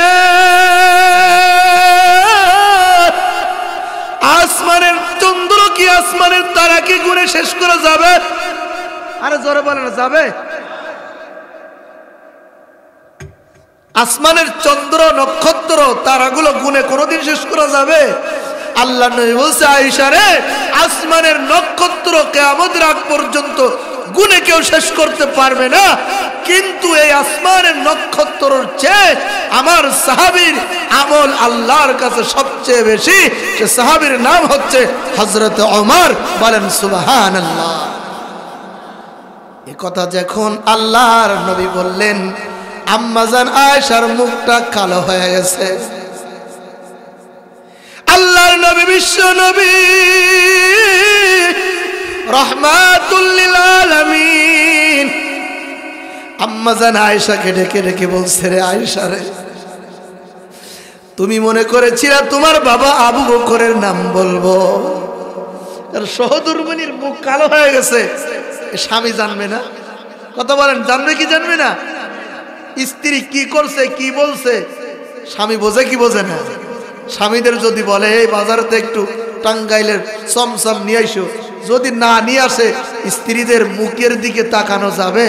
আসমানের চন্দ্র কি আসমানের তারা কি গুণে শেষ করা যাবে? আরে জোরে বলে না, যাবে? আসমানের চন্দ্র নক্ষত্র তারাগুলো গুণে কোনোদিন শেষ করা যাবে? আল্লাহ নবী বলছে, আয়েশা রে, আসমানের নক্ষত্র কিয়ামতের আগ পর্যন্ত গুণে কেউ শেষ করতে পারবে না, কিন্তু এই আসমানের নক্ষত্রর চেয়ে আমার সাহাবীর আমল আল্লাহর কাছে সবচেয়ে বেশি। সে সাহাবীর নাম হচ্ছে হযরত ওমর। বলেন সুবহানাল্লাহ। এই কথা যখন আল্লাহর নবী বললেন, আম্মাজান আয়েশার মুখটা কালো হয়ে গেছে। আল্লাহর নবী, বিশ্ব নবী, রাহমাতুল লিল আলামিন, আম্মাজান আয়েশাকে ডেকে ডেকে বলছে, রে আয়েশা রে, তুমি মনে করেছিলে তোমার বাবা আবু বকরের নাম বলবো, আর সহধর্মিনীর মুখ কালো হয়ে গেছে, স্বামী জানবে না? কথা বলেন, জানবে কি জানবে না? স্ত্রী কি করছে কি বলছে স্বামী বোঝে কি বোঝে না? স্বামীদের যদি বলে এই বাজারেতে একটু টাঙ্গাইলের চমচম নিয়ে আইসো, যদি না নিয়ে আসে স্ত্রীদের মুখের দিকে তাকানো যাবে?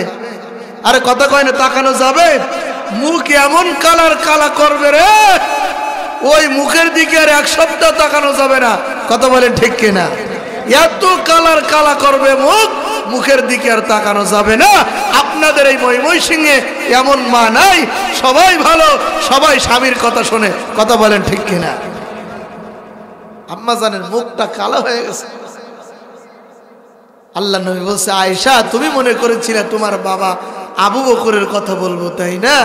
আরে কথা কয় না, তাকানো যাবে? মুখ এমন কালার কালা করবে রে, ওই মুখের দিকে আর এক সপ্তাহ তাকানো যাবে না। কথা বলেন ঠিক কিনা? এত কালার কালা করবে মুখ, মুখের দিকে আর তাকানো যাবে না। আপনাদের এই ময়মনসিংহে এমন মা নাই, সবাই ভালো, সবাই স্বামীর কথা শোনে। কথা বলেন ঠিক কিনা? আম্মা জানের মুখটা কালো হয়ে গেছে। আল্লাহ নবী বলছে, আয়েশা, তুমি মনে করেছিলে তোমার বাবা আবু বকরের কথা বলবো, তাই না?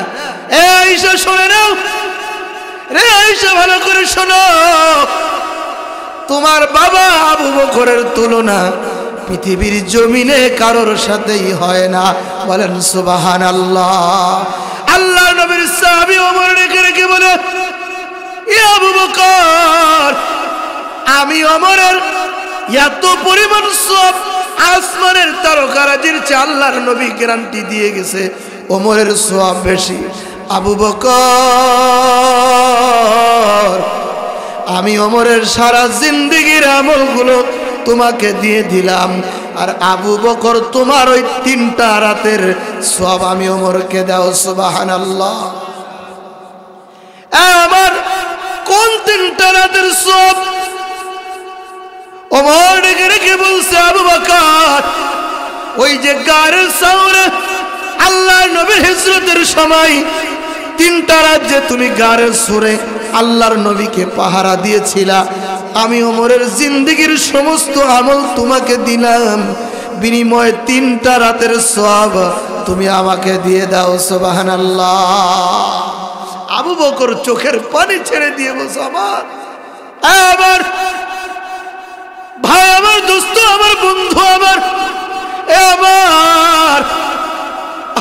এ আয়েশা শুনে নাও রে, আয়েশা ভালো করে শোনো, তোমার বাবা আবু বকরের তুলনা পৃথিবীর জমিনে কারোর সাথেই হয় না। বলেন সুবহানাল্লাহ। আল্লাহ নবীর সাহাবী ওমর রেখে রেখে বলে, এ আবু বকর, আমি ওমরের এত পরিমাণ সওয়াব আসমানের তারকারাজির চেয়ে আল্লাহর নবী গ্যারান্টি দিয়ে গেছে ওমরের সওয়াব বেশি। আবু বকর, আমি ওমরের সারা জিন্দেগীর আমলগুলো তোমাকে দিয়ে দিলাম, আর আবু বকর তোমার ওই 3টা রাতের সওয়াব আমি ওমরকে দাও। সুবহানাল্লাহ। আমার কোন 3টা রাতের সওয়াব? ওমর রেখে রেখে বলছে, আবু বকর, ওই যে গারে সাউরে আল্লাহর নবীর হিজরতের সময় 3টা রাত যে তুমি গারে সুরে আল্লাহর নবীকে পাহারা দিয়েছিলা, আমি ওমরের জিন্দেগীর সমস্ত আমল তোমাকে দিলাম, বিনিময়ে 3টা রাতের সওয়াব তুমি আমাকে দিয়ে দাও। সুবহানাল্লাহ। আবু বকর চোখের পানি ছেড়ে দিয়ে বলছে, আমার ভাই, আমার দোস্ত, আমার বন্ধু, আমার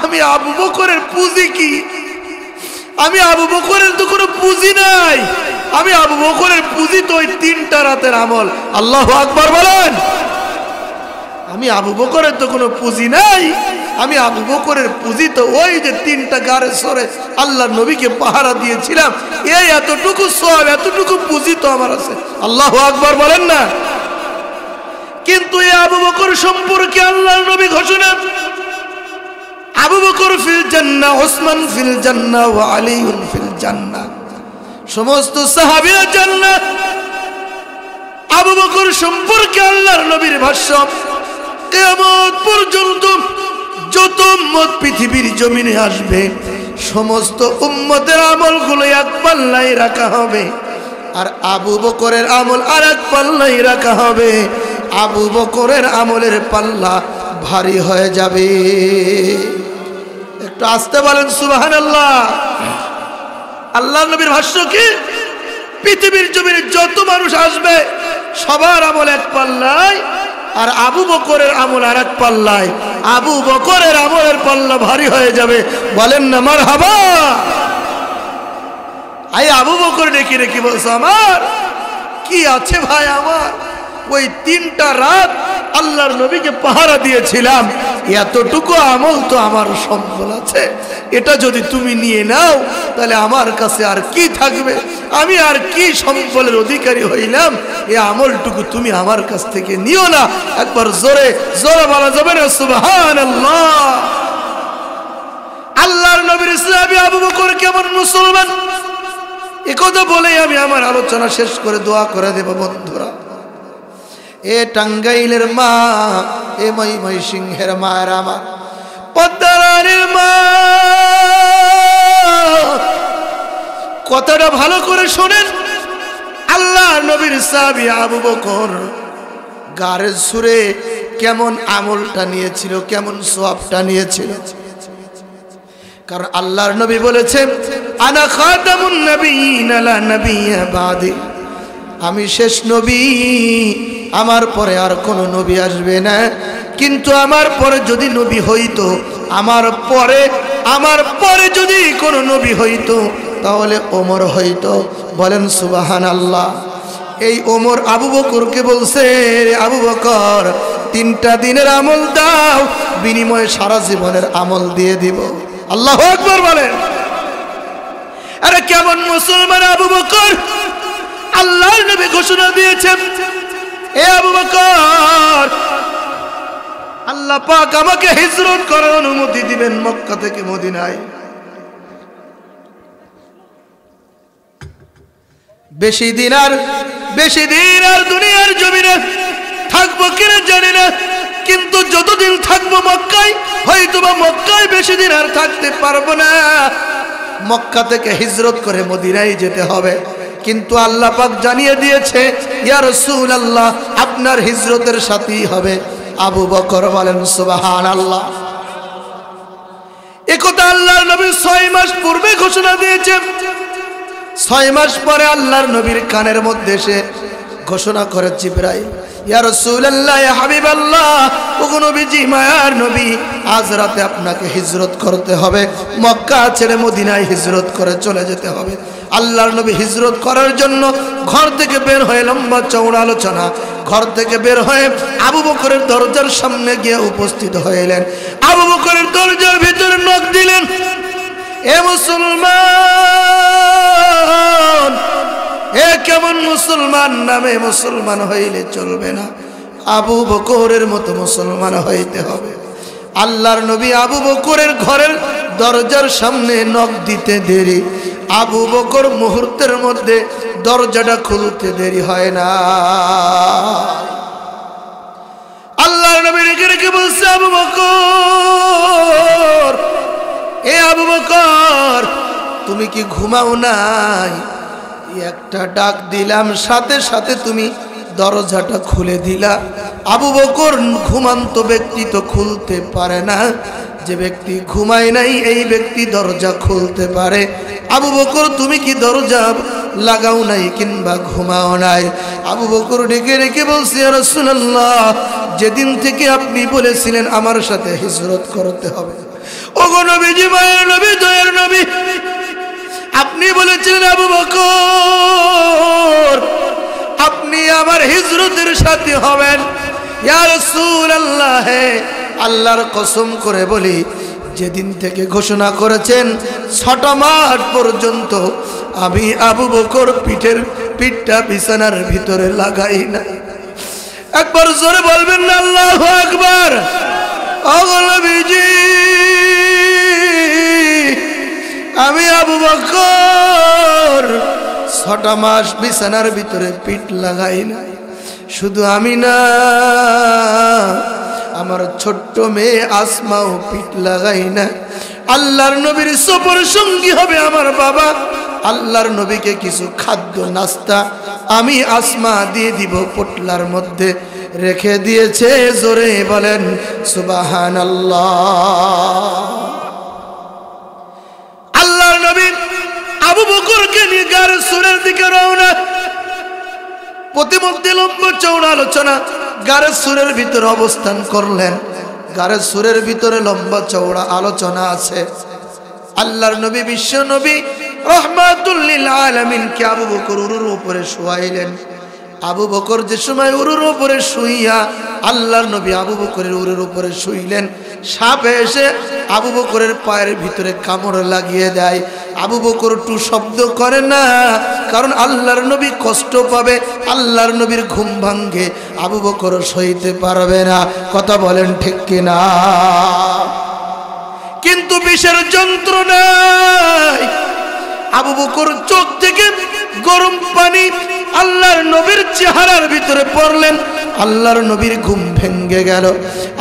আমি আবু বকরের পুঁজি কি? আমি আবু বকরের তো কোনো পুঁজি নাই, আমি আবু বকরের পুঁজি তো ওই 3টা রাতের আমল। আল্লাহু আকবার বলেন। আমি আবু বকরের তো কোনো পুঁজি নাই, আমি আবু বকরের পুঁজি তো ওই যে 3টা গারে সরে আল্লাহর নবীকে পাহারা দিয়েছিলাম, এই এতটুকু সওয়াব, এতটুকু পুঁজি তো আমার আছে। আল্লাহু আকবার বলেন না। কিন্তু এই আবু বকর সম্পর্কে আল্লাহর নবী ঘোষণা, আবু বকর ফিল জান্নাহ, ওসমান ফিল জান্নাহ, ওয়া আলীউন ফিল জান্নাহ। সমস্ত সাহাবীরা জান্নাত, আবু বকর সম্পর্কে আল্লাহর নবীর ভাষ্য, কিয়ামত পর্যন্ত যত উম্মত পৃথিবীর জমিনে আসবে সমস্ত উম্মতের আমলগুলো এক পাল্লায় রাখা হবে, আর আবু বকরের আমল আর এক পাল্লায় রাখা হবে। আবু বকরের আমলের পাল্লা ভারী হয়ে যাবে। একটু আসতে বলেন সুবহানাল্লাহ। আল্লাহর নবীর ভাষ্য কি? পৃথিবীর জমিনে যত মানুষ আসবে সবার আমল এক পাল্লায়, আর আবু বকরের আমল আর এক পাল্লায়। আবু বকরের আমলের পাল্লা ভারী হয়ে যাবে। বলেন না মারহাবা। আই আবু বকর ডেকে রেখে বলছো, আমার কি আছে ভাই, আমার ওই 3টা রাত আল্লাহর নবীকে পাহারা দিয়েছিলাম, এতটুকু আমল তো আমার সম্বল আছে, এটা যদি তুমি নিয়ে নাও তাহলে আমার কাছে আর কি থাকবে, আমি আর কি সম্বলের অধিকারী হইলাম, এই আমলটুকু তুমি আমার কাছ থেকে নিও না। একবার জোরে জোরে বলা যাবে না সুবহানাল্লাহ। আল্লাহর নবীর ইসলামী আবু বকর কেমন মুসলমান, একথা বলেই আমি আমার আলোচনা শেষ করে দোয়া করে দেব। বন্ধুরা, এ টাঙ্গাইলের মা, এ ময়মনসিংহের মায়ের আমার, পদ্মারানীর মা, কথাটা ভালো করে শোনেন। আল্লাহর নবীর সাহাবী আবু বকর গারের সুরে কেমন আমলটা নিয়েছিল, কেমন সওয়াবটা নিয়েছিল। কারণ আল্লাহর নবী বলেছেন, আনা খাতামুন নবিয়্যিন লা নবিয়্যা বাদি, আমি শেষ নবী, আমার পরে আর কোন নবী আসবে না। কিন্তু আমার পরে যদি নবী হইতো, আমার পরে যদি কোন নবী হইতো তাহলে ওমর হইতো। বলেন সুবহানাল্লাহ। এই ওমর আবু বকরকে বলছে, আবু বকর 3টা দিনের আমল দাও, বিনিময়ে সারা জীবনের আমল দিয়ে দিব। আল্লাহু আকবার বলেন। আরে কেমন মুসলমান আবু বকর! আল্লাহর নবী ঘোষণা দিয়েছেন, এ আবু বকর, আল্লাহ পাক আমাকে হিজরত করার অনুমতি দিবেন মক্কা থেকে মদিনায়। বেশি দিন আর দুনিয়ার জমিনে থাকবো কিনা জানি না, কিন্তু যতদিন থাকবো মক্কায়, হয়তোবা মক্কায় বেশি দিন আর থাকতে পারবো না, মক্কা থেকে হিজরত করে মদিনায় যেতে হবে। কিন্তু আল্লাহ পাক জানিয়ে দিয়েছে, ইয়া রাসূলুল্লাহ, আপনার হিজরতের সাথী হবে আবু বকর। বলেন সুবহানাল্লাহ। একথা আল্লাহর নবী 6 মাস পূর্বে ঘোষণা দিয়েছেন। 6 মাস পরে আল্লাহর নবীর কানের মধ্যে এসে ঘোষণা করে জিবরাইল, ইয়া রাসূলুল্লাহ, ইয়া হাবিবাল্লাহ, ওগো নবীজি, মায়ার নবী, আজ রাতে আপনাকে হিজরত করতে হবে, মক্কা ছেড়ে মদিনায় হিজরত করে চলে যেতে হবে। আল্লাহর নবী হিজরত করার জন্য ঘর থেকে বের হয়ে, লম্বা চওড়া আলোচনা, ঘর থেকে বের হয়ে আবু বকরের দরজার সামনে গিয়ে উপস্থিত হইলেন। আবু বকরের দরজার ভিতরে নক দিলেন, এ মুসলমান, এ কেমন মুসলমান, নামে মুসলমান হইলে চলবে না, আবু বকরের মতো মুসলমান হইতে হবে। আল্লাহর নবী আবু বকরের ঘরের দরজার সামনে নক দিতে দেরি, আবু বকর মুহূর্তের মধ্যে দরজাটা খুলতে দেরি হয় না। আল্লাহর নবী রেখে রেখে বলছে, আবু বকর, এ আবু বকর, তুমি কি ঘুমাও নাই? একটা ডাক দিলাম, সাথে সাথে তুমি দরজাটা খুলে দিলা। আবু বকর ঘুমান্ত ব্যক্তি তো খুলতে পারে না, যে ব্যক্তি ঘুমায় নাই এই ব্যক্তি দরজা খুলতে পারে। আবু বকর, তুমি কি দরজা লাগাও নাই কিংবা ঘুমাও নাই? আবু বকর ডেকে রেখে বলছে, ইয়া রাসূলুল্লাহ, যেদিন থেকে আপনি বলেছিলেন আমার সাথে হিজরত করতে হবে, ওগো নবীজি, মায়ের নবী, দয়ার নবী, আপনি বলেছিলেন আবু বকর, আপনি আমার হিজরতের সাথী হবেন। ইয়া রাসূলুল্লাহ, আল্লাহর কসম করে বলি, যেদিন থেকে ঘোষণা করেছেন 6টা মাস পর্যন্ত আমি আবু বকর পিঠটা বিছানার ভিতরে লাগাই না। একবার জোরে বলবেন না আল্লাহু আকবার। ওগো নবীজি, আমি আবু বকর 6টা মাস বিছানার ভিতরে পিঠ লাগাই না। শুধু আমি না, আমার ছোট্ট মেয়ে আসমাও পিঠ লাগাই না। আল্লাহর নবীর সফর সঙ্গী হবে আমার বাবা। আল্লাহর নবীকে কিছু খাদ্য নাস্তা আমি আসমা দিয়ে দিব, পোটলার মধ্যে রেখে দিয়েছে। জোরে বলেন সুবহানাল্লাহ। আল্লাহর নবী আবু বকরকে নিয়ে গারে সুরের দিকে রওনা। প্রতিমধ্যে লম্বা চওড়া আলোচনা। গারে সুরের ভিতরে অবস্থান করলেন। গারে সুরের ভিতরে লম্বা চওড়া আলোচনা আছে। আল্লাহর নবী বিশ্ব নবী রাহমাতুল লিল আলামিনকে আবু বকর উরুর উপরে শোয়াইলেন। আবু বকর যে সময় উরুর উপরে শুইয়া আল্লাহর নবী আবু বকরের উরুর উপরে শুইলেন, সাপ এসে আবু বকরের পায়ের ভিতরে কামড় লাগিয়ে দেয়। আবু বকর টু শব্দ করে না, কারণ আল্লাহর নবী কষ্ট পাবে, আল্লাহর নবীর ঘুম ভাঙ্গে, আবু বকর সইতে পারবে না। কথা বলেন ঠিক কিনা? কিন্তু বিষের যন্ত্রণায় আবু বকর চোখ থেকে গরম পানি আল্লাহর নবীর চেহারার ভিতরে পড়লেন। আল্লাহর নবীর ঘুম ভেঙ্গে গেল।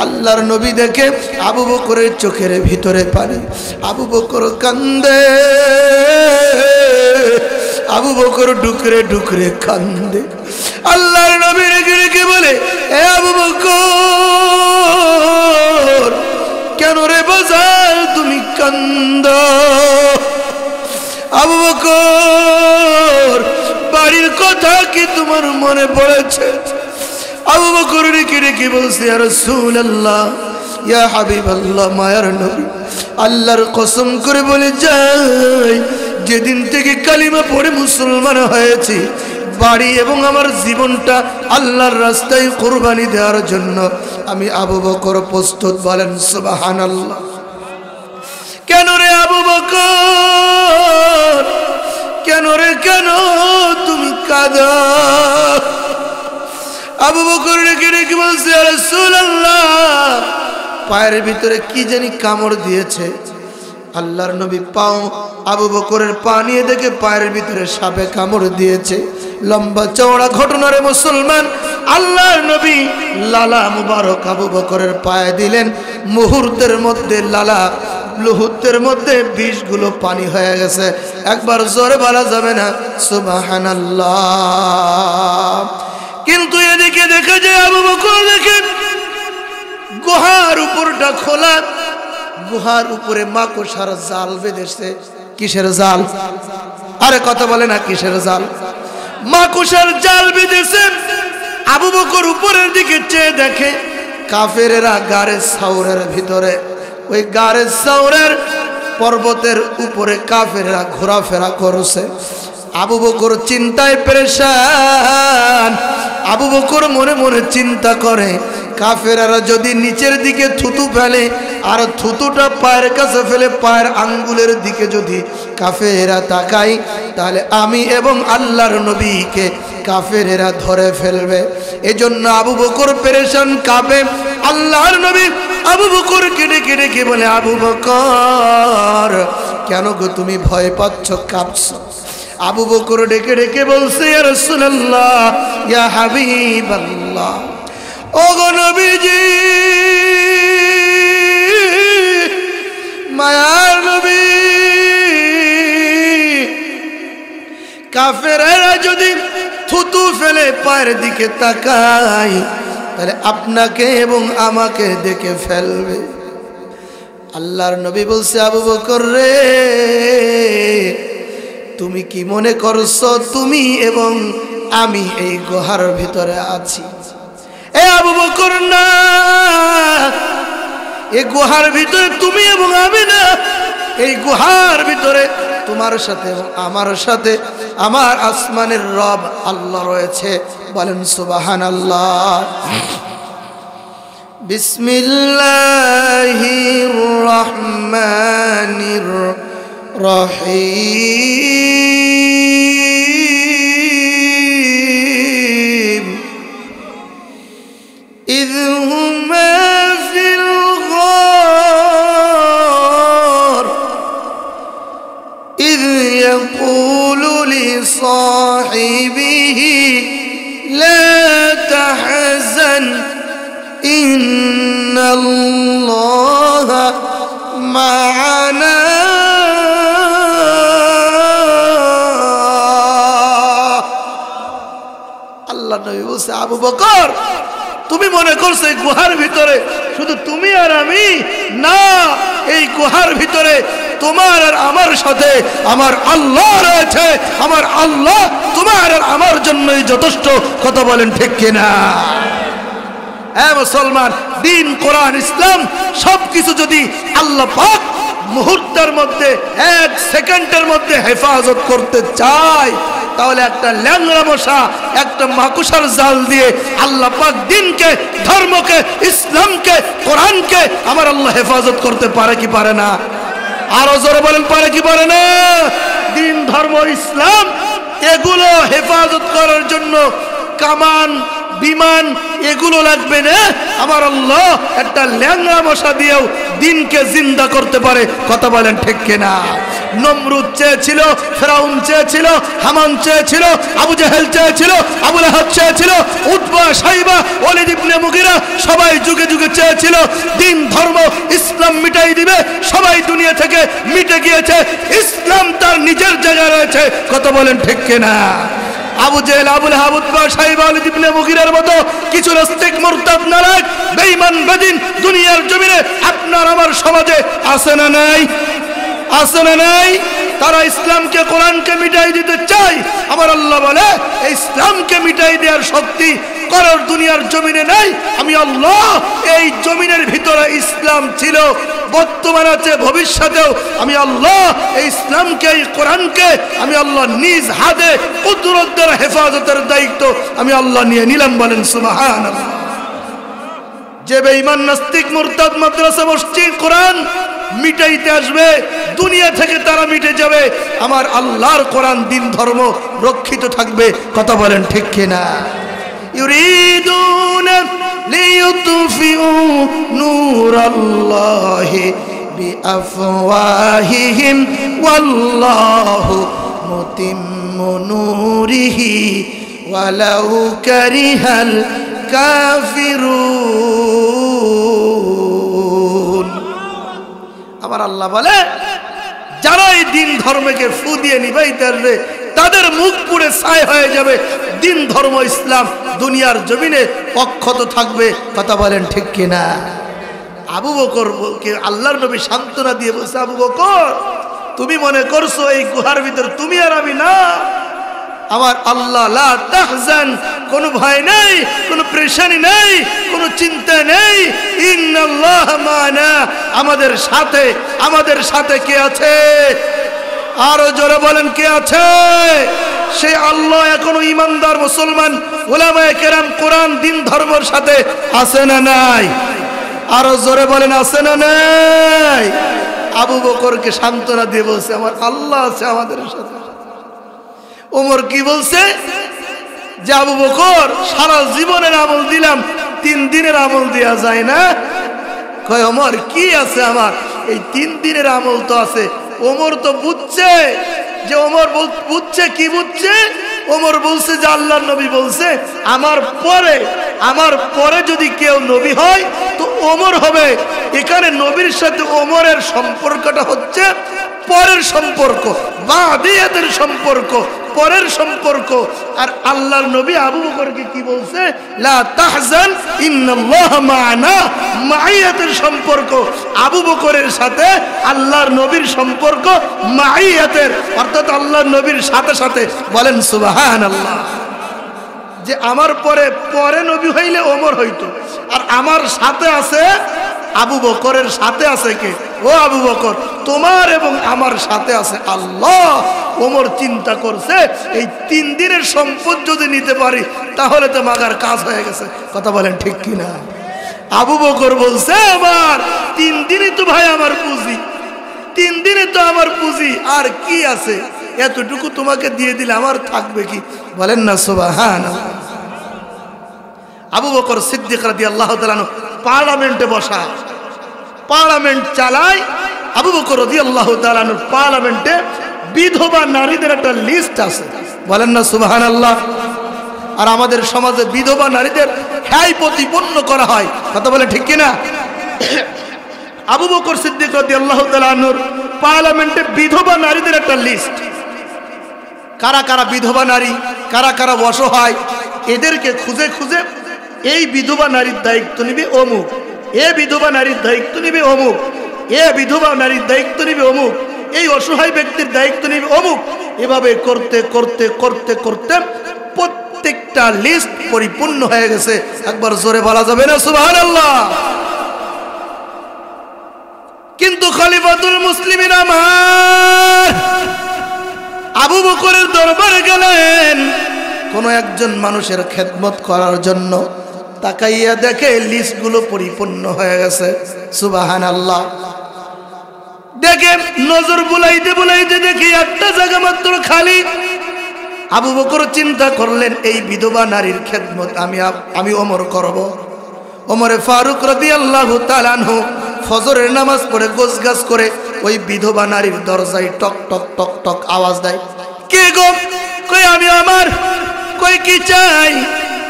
আল্লাহর নবী দেখে আবু বকরের চোখের ভিতরে পানি। আবু বকর কান্দে, আবু বকর ডুকরে ডুকরে কান্দে। আল্লাহর নবী রেগে রেগে বলে, এ আবু বকর, কেন রে বাজার তুমি কান্দ? আবু বকর, বাড়ির কথা কি তোমার মনে পড়েছে? আবু বকর রেখে রেখে বলছে, ইয়া রাসূলুল্লাহ, ইয়া হাবিবাল্লাহ, মায়ার নবী, আল্লাহর কসম করে বলে যাই, যেদিন থেকে কালিমা পড়ে মুসলমান হয়েছি, বাড়ি এবং আমার জীবনটা আল্লাহর রাস্তায় কুরবানি দেওয়ার জন্য আমি আবু বকর প্রস্তুত। বলেন সুবহানাল্লাহ। কেন রে আবু বকর, কেন রে, কেন তুমি কাঁদো? আবু বকর রেখে রেখে বলছে, ইয়া রাসূলুল্লাহ, পায়ের ভিতরে কি জানি কামড় দিয়েছে। আল্লাহর নবী পাও আবু বকরের পা নিয়ে দেখে পায়ের ভিতরে সাপে কামড় দিয়েছে। লম্বা চওড়া ঘটনা রে মুসলমান। আল্লাহর নবী লালা মুবারক আবু বকরের পায়ে দিলেন। মুহূর্তের মধ্যে লালা লুহুতের মধ্যে বিষগুলো পানি হয়ে গেছে। একবার জোরে বলা যাবে না সুবহানাল্লাহ। কিন্তু এদিকে দেখা যায় আবু বকর দেখেন গুহার উপরটা খোলা, গুহার উপরে মাকড়সার জাল বেঁধেছে। কিসের জাল? আরে কথা বলে না, কিসের জাল? মাকড়সার জাল বেঁধেছে। আবু বকর উপরের দিকে চেয়ে দেখে কাফেরেরা গারে সাউরের ভিতরে, ওই গারে সাউরের পর্বতের উপরে কাফেরেরা ঘোরাফেরা করছে। আবু বকর চিন্তায় পেরেশান। আবু বকর মনে মনে চিন্তা করে, কাফেরেরা যদি নিচের দিকে থুতু ফেলে আর থুতুটা পায়ের কাছে ফেলে পায়ের আঙ্গুলের দিকে যদি কাফেরেরা তাকায়, তাহলে আমি এবং আল্লাহর নবীকে কাফেরেরা ধরে ফেলবে। এজন্য আবু বকর পেরেশান, কাঁপে। আল্লাহর নবী আবু বকরকে ডেকে ডেকে বলে, আবু বকর, কেন গো তুমি ভয় পাচ্ছ, কাঁপছো? আবু বকর ডেকে ডেকে বলছে, ইয়া রাসূলুল্লাহ, ইয়া হাবিবাল্লাহ, ও গো নবীজি, মায়ার নবী, কাফেরেরা যদি থুতু ফেলে পায়ের দিকে তাকায়, তাহলে আপনাকে এবং আমাকে দেখে ফেলবে। আল্লাহর নবী বলছে, আবু বকর রে, তুমি কি মনে করছো তুমি এবং আমি এই গুহার ভিতরে আছি? এ আবু বকর, না, এই গুহার ভিতরে তুমি এবং আমি না, এই গুহার ভিতরে তোমার সাথে এবং আমার সাথে আমার আসমানের রব আল্লাহ রয়েছে। বলেন সুবহানাল্লাহ। বিসমিল্লাহির রহমানির রহিম। إذ هما في الغار إذ يقول لصاحبه لا তাহজান ইন্নাল্লাহ মা'ানা আল্লাহ নবী বলছে আবু বকর তুমি মনে করছো এই গুহার ভিতরে শুধু তুমি আর আমি না এই গুহার ভিতরে তোমার আর আমার সাথে আমার আল্লাহ রয়েছে আমার আল্লাহ তোমার আর আমার জন্যই যথেষ্ট কথা বলেন ঠিক কিনা হ্যাঁ মুসলমান দিন কোরআন ইসলাম সবকিছু যদি আল্লাহ পাক মুহূর্তের মধ্যে এক সেকেন্ডের মধ্যে হেফাজত করতে চায় তাহলে একটা ল্যাংড়া মশা একটা মাকুসার জাল দিয়ে আল্লাহ পাক দিনকে ধর্মকে ইসলামকে কোরআনকে আমার আল্লাহ হেফাজত করতে পারে কি পারে না আরো জোরে বলেন পারে কি পারে না দিন ধর্ম ইসলাম এগুলো হেফাজত করার জন্য কামান বিমান এগুলো লাগবে না আমার আল্লাহ একটা ল্যাংড়া মশা দিয়েও দিনকে জিন্দা করতে পারে কথা বলেন ঠিক কিনা নমরুদ চেয়েছিল ফেরাউন চেয়েছিল হামান চেয়েছিল আবু জাহেল চেয়েছিল আবু লাহাব চেয়েছিল উতবা শাইবা ওয়ালিদ ইবনে মুগিরা সবাই যুগে যুগে চেয়েছিল দিন ধর্ম ইসলাম মিটাই দিবে সবাই দুনিয়া থেকে মিটে গিয়েছে ইসলাম তার নিজের জায়গায় রয়েছে কথা বলেন ঠিক কিনা আবু জেহেল আবু লাহাব উতবা শাইবা ওয়ালিদ ইবনে মুগিরার মতো কিছু নাস্তিক মুরতাদ নালায়েক বেঈমান বেদিন দুনিয়ার জমিনে আপনার আমার সমাজে আছে না নাই আছে না নাই তারা ইসলামকে কোরআনকে মিটাই দিতে চায় আমার আল্লাহ বলে এই ইসলামকে মিটাই দেওয়ার শক্তি করার দুনিয়ার জমিনে নাই আমি আল্লাহ এই জমিনের ভিতরে ইসলাম ছিল বর্তমান আছে ভবিষ্যতেও আমি আল্লাহ এই ইসলামকে এই কোরআনকে আমি আল্লাহ নিজ হাতে কুদরত দ্বারা হেফাজতের দায়িত্ব আমি আল্লাহ নিয়ে নিলাম বলেন সুবহানাল্লাহ যে বেঈমান নাস্তিক মুরতাদ মাদ্রাসা মসজিদ কোরআন মিটাইতে আসবে দুনিয়া থেকে তারা মিটে যাবে আমার আল্লাহর কোরআন দিন ধর্ম রক্ষিত থাকবে কথা বলেন ঠিক কিনা ইউরিদুনা লিইউতফিউ নূরাল্লাহি বিআফওয়াহিহিম ওয়াল্লাহু মুতিম্মু নূরিহি ওয়ালাউ কারিহাল কাফিরুন আমার আল্লাহ বলে যারা এই দিন ধর্মকে ফু দিয়ে নিভাইতে আসবে তাদের মুখ পুড়ে ছাই হয়ে যাবে দিন ধর্ম ইসলাম দুনিয়ার জমিনে অক্ষত থাকবে কথা বলেন ঠিক কিনা আবু বকরকে আল্লাহর নবী সান্ত্বনা দিয়ে বলছে আবু বকর তুমি মনে করছো এই গুহার ভিতর তুমি আর আমি না আমার আল্লাহ লা তাহজান কোনো ভয় নেই কোনো পেরেশানি নেই কোনো চিন্তা নেই ইন্নাল্লাহ মা'ানা আমাদের সাথে কে আছে আরো জোরে বলেন কে আছে সে আল্লাহ এখনো ঈমানদার মুসলমান উলামায়ে কেরাম কোরআন দিন ধর্মের সাথে আছে না নাই আরো জোরে বলেন আছে না নাই আবু বকরকে সান্ত্বনা দিয়ে বলছে আমার আল্লাহ আছে আমাদের সাথে ওমর কি বলছে যে আবু বকর সারা জীবনের আমল দিলাম 3 দিনের আমল দেয়া যায় না কয় ওমর কি আছে আমার এই 3 দিনের আমল তো আছে ওমর তো বুঝছে যে ওমর বুঝছে কি বুঝছে ওমর বলছে যে আল্লাহর নবী বলছে আমার পরে যদি কেউ নবী হয় তো ওমর হবে এখানে নবীর সাথে ওমরের সম্পর্কটা হচ্ছে পরের সম্পর্ক বাদিয়াতের সম্পর্ক পরের সম্পর্ক আর আল্লাহর নবী আবু বকরকে কি বলছে লা তাহজান ইন্নাল্লাহ মা'ানা মাইয়াতের সম্পর্ক আবু বকরের সাথে আল্লাহর নবীর সম্পর্ক মাইয়াতের অর্থাৎ আল্লাহর নবীর সাথে সাথে বলেন সুবহানাল্লাহ যে আমার পরে নবী হইলে ওমর হইতো আর আমার সাথে আছে আবু বকরের সাথে আছে কে ও আবু বকর তোমার এবং আমার সাথে আছে আল্লাহ ওমর চিন্তা করছে এই 3 দিনের সম্পদ যদি নিতে পারি তাহলে তো মাগার কাজ হয়ে গেছে কথা বলেন ঠিক কিনা আবু বকর বলছে আমার 3 দিনই তো ভাই আমার পুঁজি 3 দিনে তো আমার পুঁজি আর কি আছে এতটুকু তোমাকে দিয়ে দিলে আমার থাকবে কি বলেন না সুবহানাল্লাহ আবু বকর সিদ্দিক রাদিয়াল্লাহু তাআলা পার্লামেন্টে বসা পার্লামেন্ট চালায় আবু বকর রাদিয়াল্লাহু তাআলা পার্লামেন্টে বিধবা নারীদের একটা লিস্ট আছে বলেন না সুবহানাল্লাহ আর আমাদের সমাজে বিধবা নারীদের হ্যায় প্রতিপন্ন করা হয়। কথা বলে ঠিক কিনা? আবু বকর সিদ্দিক রাদিয়াল্লাহু তাআলা আনহুর পার্লামেন্টে বিধবা নারীদের একটা লিস্ট, কারা কারা বিধবা নারী, কারা কারা অসহায়, এদেরকে খুঁজে খুঁজে এই বিধবা নারীর দায়িত্ব নিবে অমুক, এ বিধবা নারীর দায়িত্ব নিবে অমুক, এ বিধবা নারীর দায়িত্ব নিবে অমুক, এই অসহায় ব্যক্তির দায়িত্ব নিবে অমুক। এভাবে করতে করতে করতে করতে প্রত্যেকটা লিস্ট পরিপূর্ণ হয়ে গেছে। একবার জোরে বলা যাবে না সুবহানাল্লাহ? কিন্তু খলিফাতুল মুসলিমিন আমার আবু বকরের দরবারে গেলেন কোন একজন মানুষের খেদমত করার জন্য। তাকাইয়া দেখে লিস্টগুলো পরিপূর্ণ হয়ে গেছে। সুবহানাল্লাহ। দেখে নজর বুলাইতে বুলাইতে দেখি একটা জায়গা মাত্র খালি। আবু বকর চিন্তা করলেন এই বিধবা নারীর খেদমত আমি ওমর করব। ওমরে ফারুক রাদিয়াল্লাহু তাআলা আনহু ফজরের নামাজ পড়ে গোছগাছ করে ওই বিধবা নারীর দরজায় টক টক টক টক আওয়াজ দেয়। কে গো? কই আমি আমার। কই কি চাই?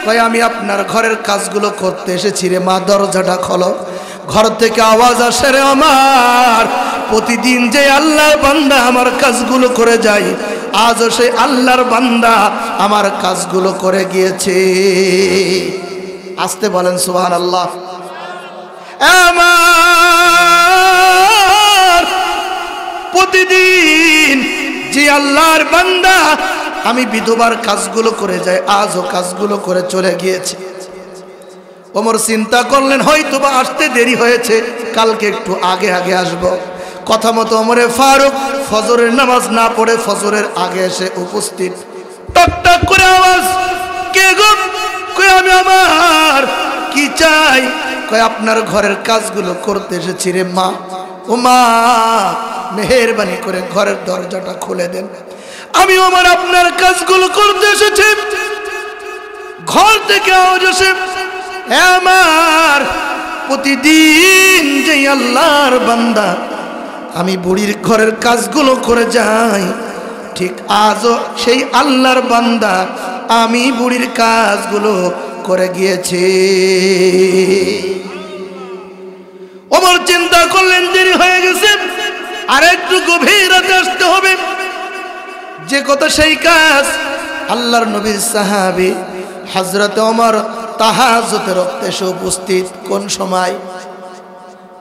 কই আমি আপনার ঘরের কাজগুলো করতে এসেছি রে মা, দরজাটা খোলো। ঘর থেকে আওয়াজ আসে রে আমার, প্রতিদিন যে আল্লাহর বান্দা আমার কাজগুলো করে যায়, আজও সেই আল্লাহর বান্দা আমার কাজগুলো করে গিয়েছে। আসতে বলেন সুবহানাল্লাহ। আমার প্রতিদিন যে আল্লাহর বান্দা আমি বিধবার কাজগুলো করে যাই, আজও কাজগুলো করে চলে গিয়েছে। ওমর চিন্তা করলেন হয়তো বা আসতে দেরি হয়েছে, কালকে একটু আগে আগে আসবো। কথা মতো ওমরে ফারুক ফজরের নামাজ না পড়ে ফজরের আগে এসে উপস্থিত। টক টক করে আওয়াজ। কে গো? কই আমি আমার। কি চাই? কই আপনার ঘরের কাজগুলো করতে এসেছি রে মা। ও মা, মেহেরবানি করে ঘরের দরজাটা খুলে দেন, আমি আমার আপনার কাজগুলো করতে এসেছি। ঘর থেকে আওয়াজ আসে, আমার প্রতিদিন যে আল্লাহর বান্দা আমি বুড়ির ঘরের কাজগুলো করে যাই, ঠিক আজও সেই আল্লাহর বান্দা আমি বুড়ির কাজগুলো করে গিয়েছে। ওমর চিন্তা করলেন দেরি হয়ে গেছে, আর একটু গভীর রাতে আসতে হবে। যে কথা সেই কাজ। আল্লাহর নবীর সাহাবী হযরত ওমর তাহাজ্জুদের ওয়াক্তে এসে উপস্থিত। কোন সময়?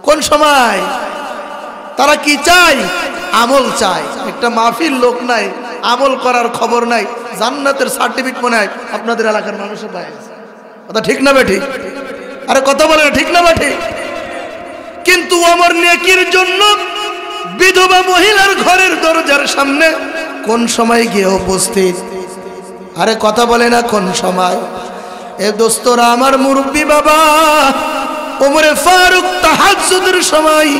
কোন সময়? তারা কি চাই? আমল চাই। একটা মাহফিল লোক নাই, আমল করার খবর নাই, জান্নাতের সার্টিফিকেট মনে হয় আপনাদের এলাকার মানুষে পায়। কথা ঠিক না বে ঠিক? আরে কথা বলে ঠিক না বে ঠিক? কিন্তু ওমর নেকির জন্য বিধবা মহিলার ঘরের দরজার সামনে কোন সময় গিয়ে উপস্থিত? আরে কথা বলে না কোন সময়? এ দোস্তরা আমার মুরব্বী বাবা, ওমরে ফারুক তাহাজ্জুদের সময়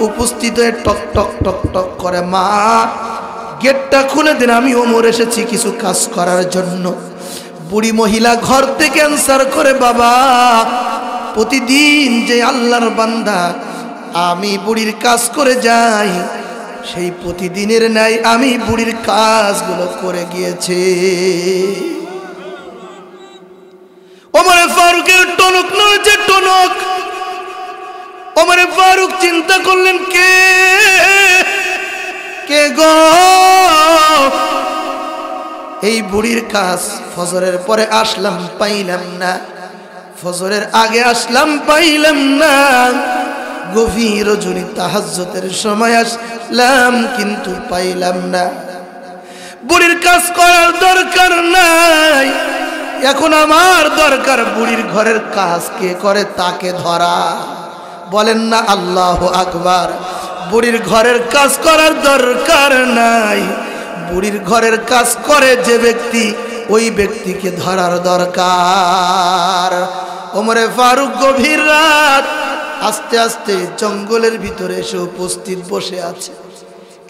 উপস্থিত হয়ে টক টক টক টক করে, মা গেটটা খুলে দিন, আমি ওমর এসেছি কিছু কাজ করার জন্য। বুড়ি মহিলা ঘর থেকে অ্যান্সার করে, বাবা প্রতিদিন যে আল্লাহর বান্দা আমি বুড়ির কাজ করে যাই, সেই প্রতিদিনের ন্যায় আমি বুড়ির কাজগুলো করে গিয়েছি। ওমরে ফারুকের টনক নড়েছে, টনক। ওমরে ফারুক চিন্তা করলেন, কে কে গো? এই বুড়ির কাজ ফজরের পরে আসলাম পাইলাম না, ফজরের আগে আসলাম পাইলাম না, গভীর রজনী তাহাজ্জুদের সময় আসলাম কিন্তু পাইলাম না। বুড়ির কাজ করার দরকার নাই, এখন আমার দরকার বুড়ির ঘরের কাজ কে করে তাকে ধরা। বলেন না আল্লাহু আকবার। বুড়ির ঘরের কাজ করার দরকার নাই, বুড়ির ঘরের কাজ করে যে ব্যক্তি, ওই ব্যক্তিকে ধরার দরকার। ওমরে ফারুক গভীর রাত আস্তে আস্তে জঙ্গলের ভিতরে এসে উপস্থিত বসে আছে।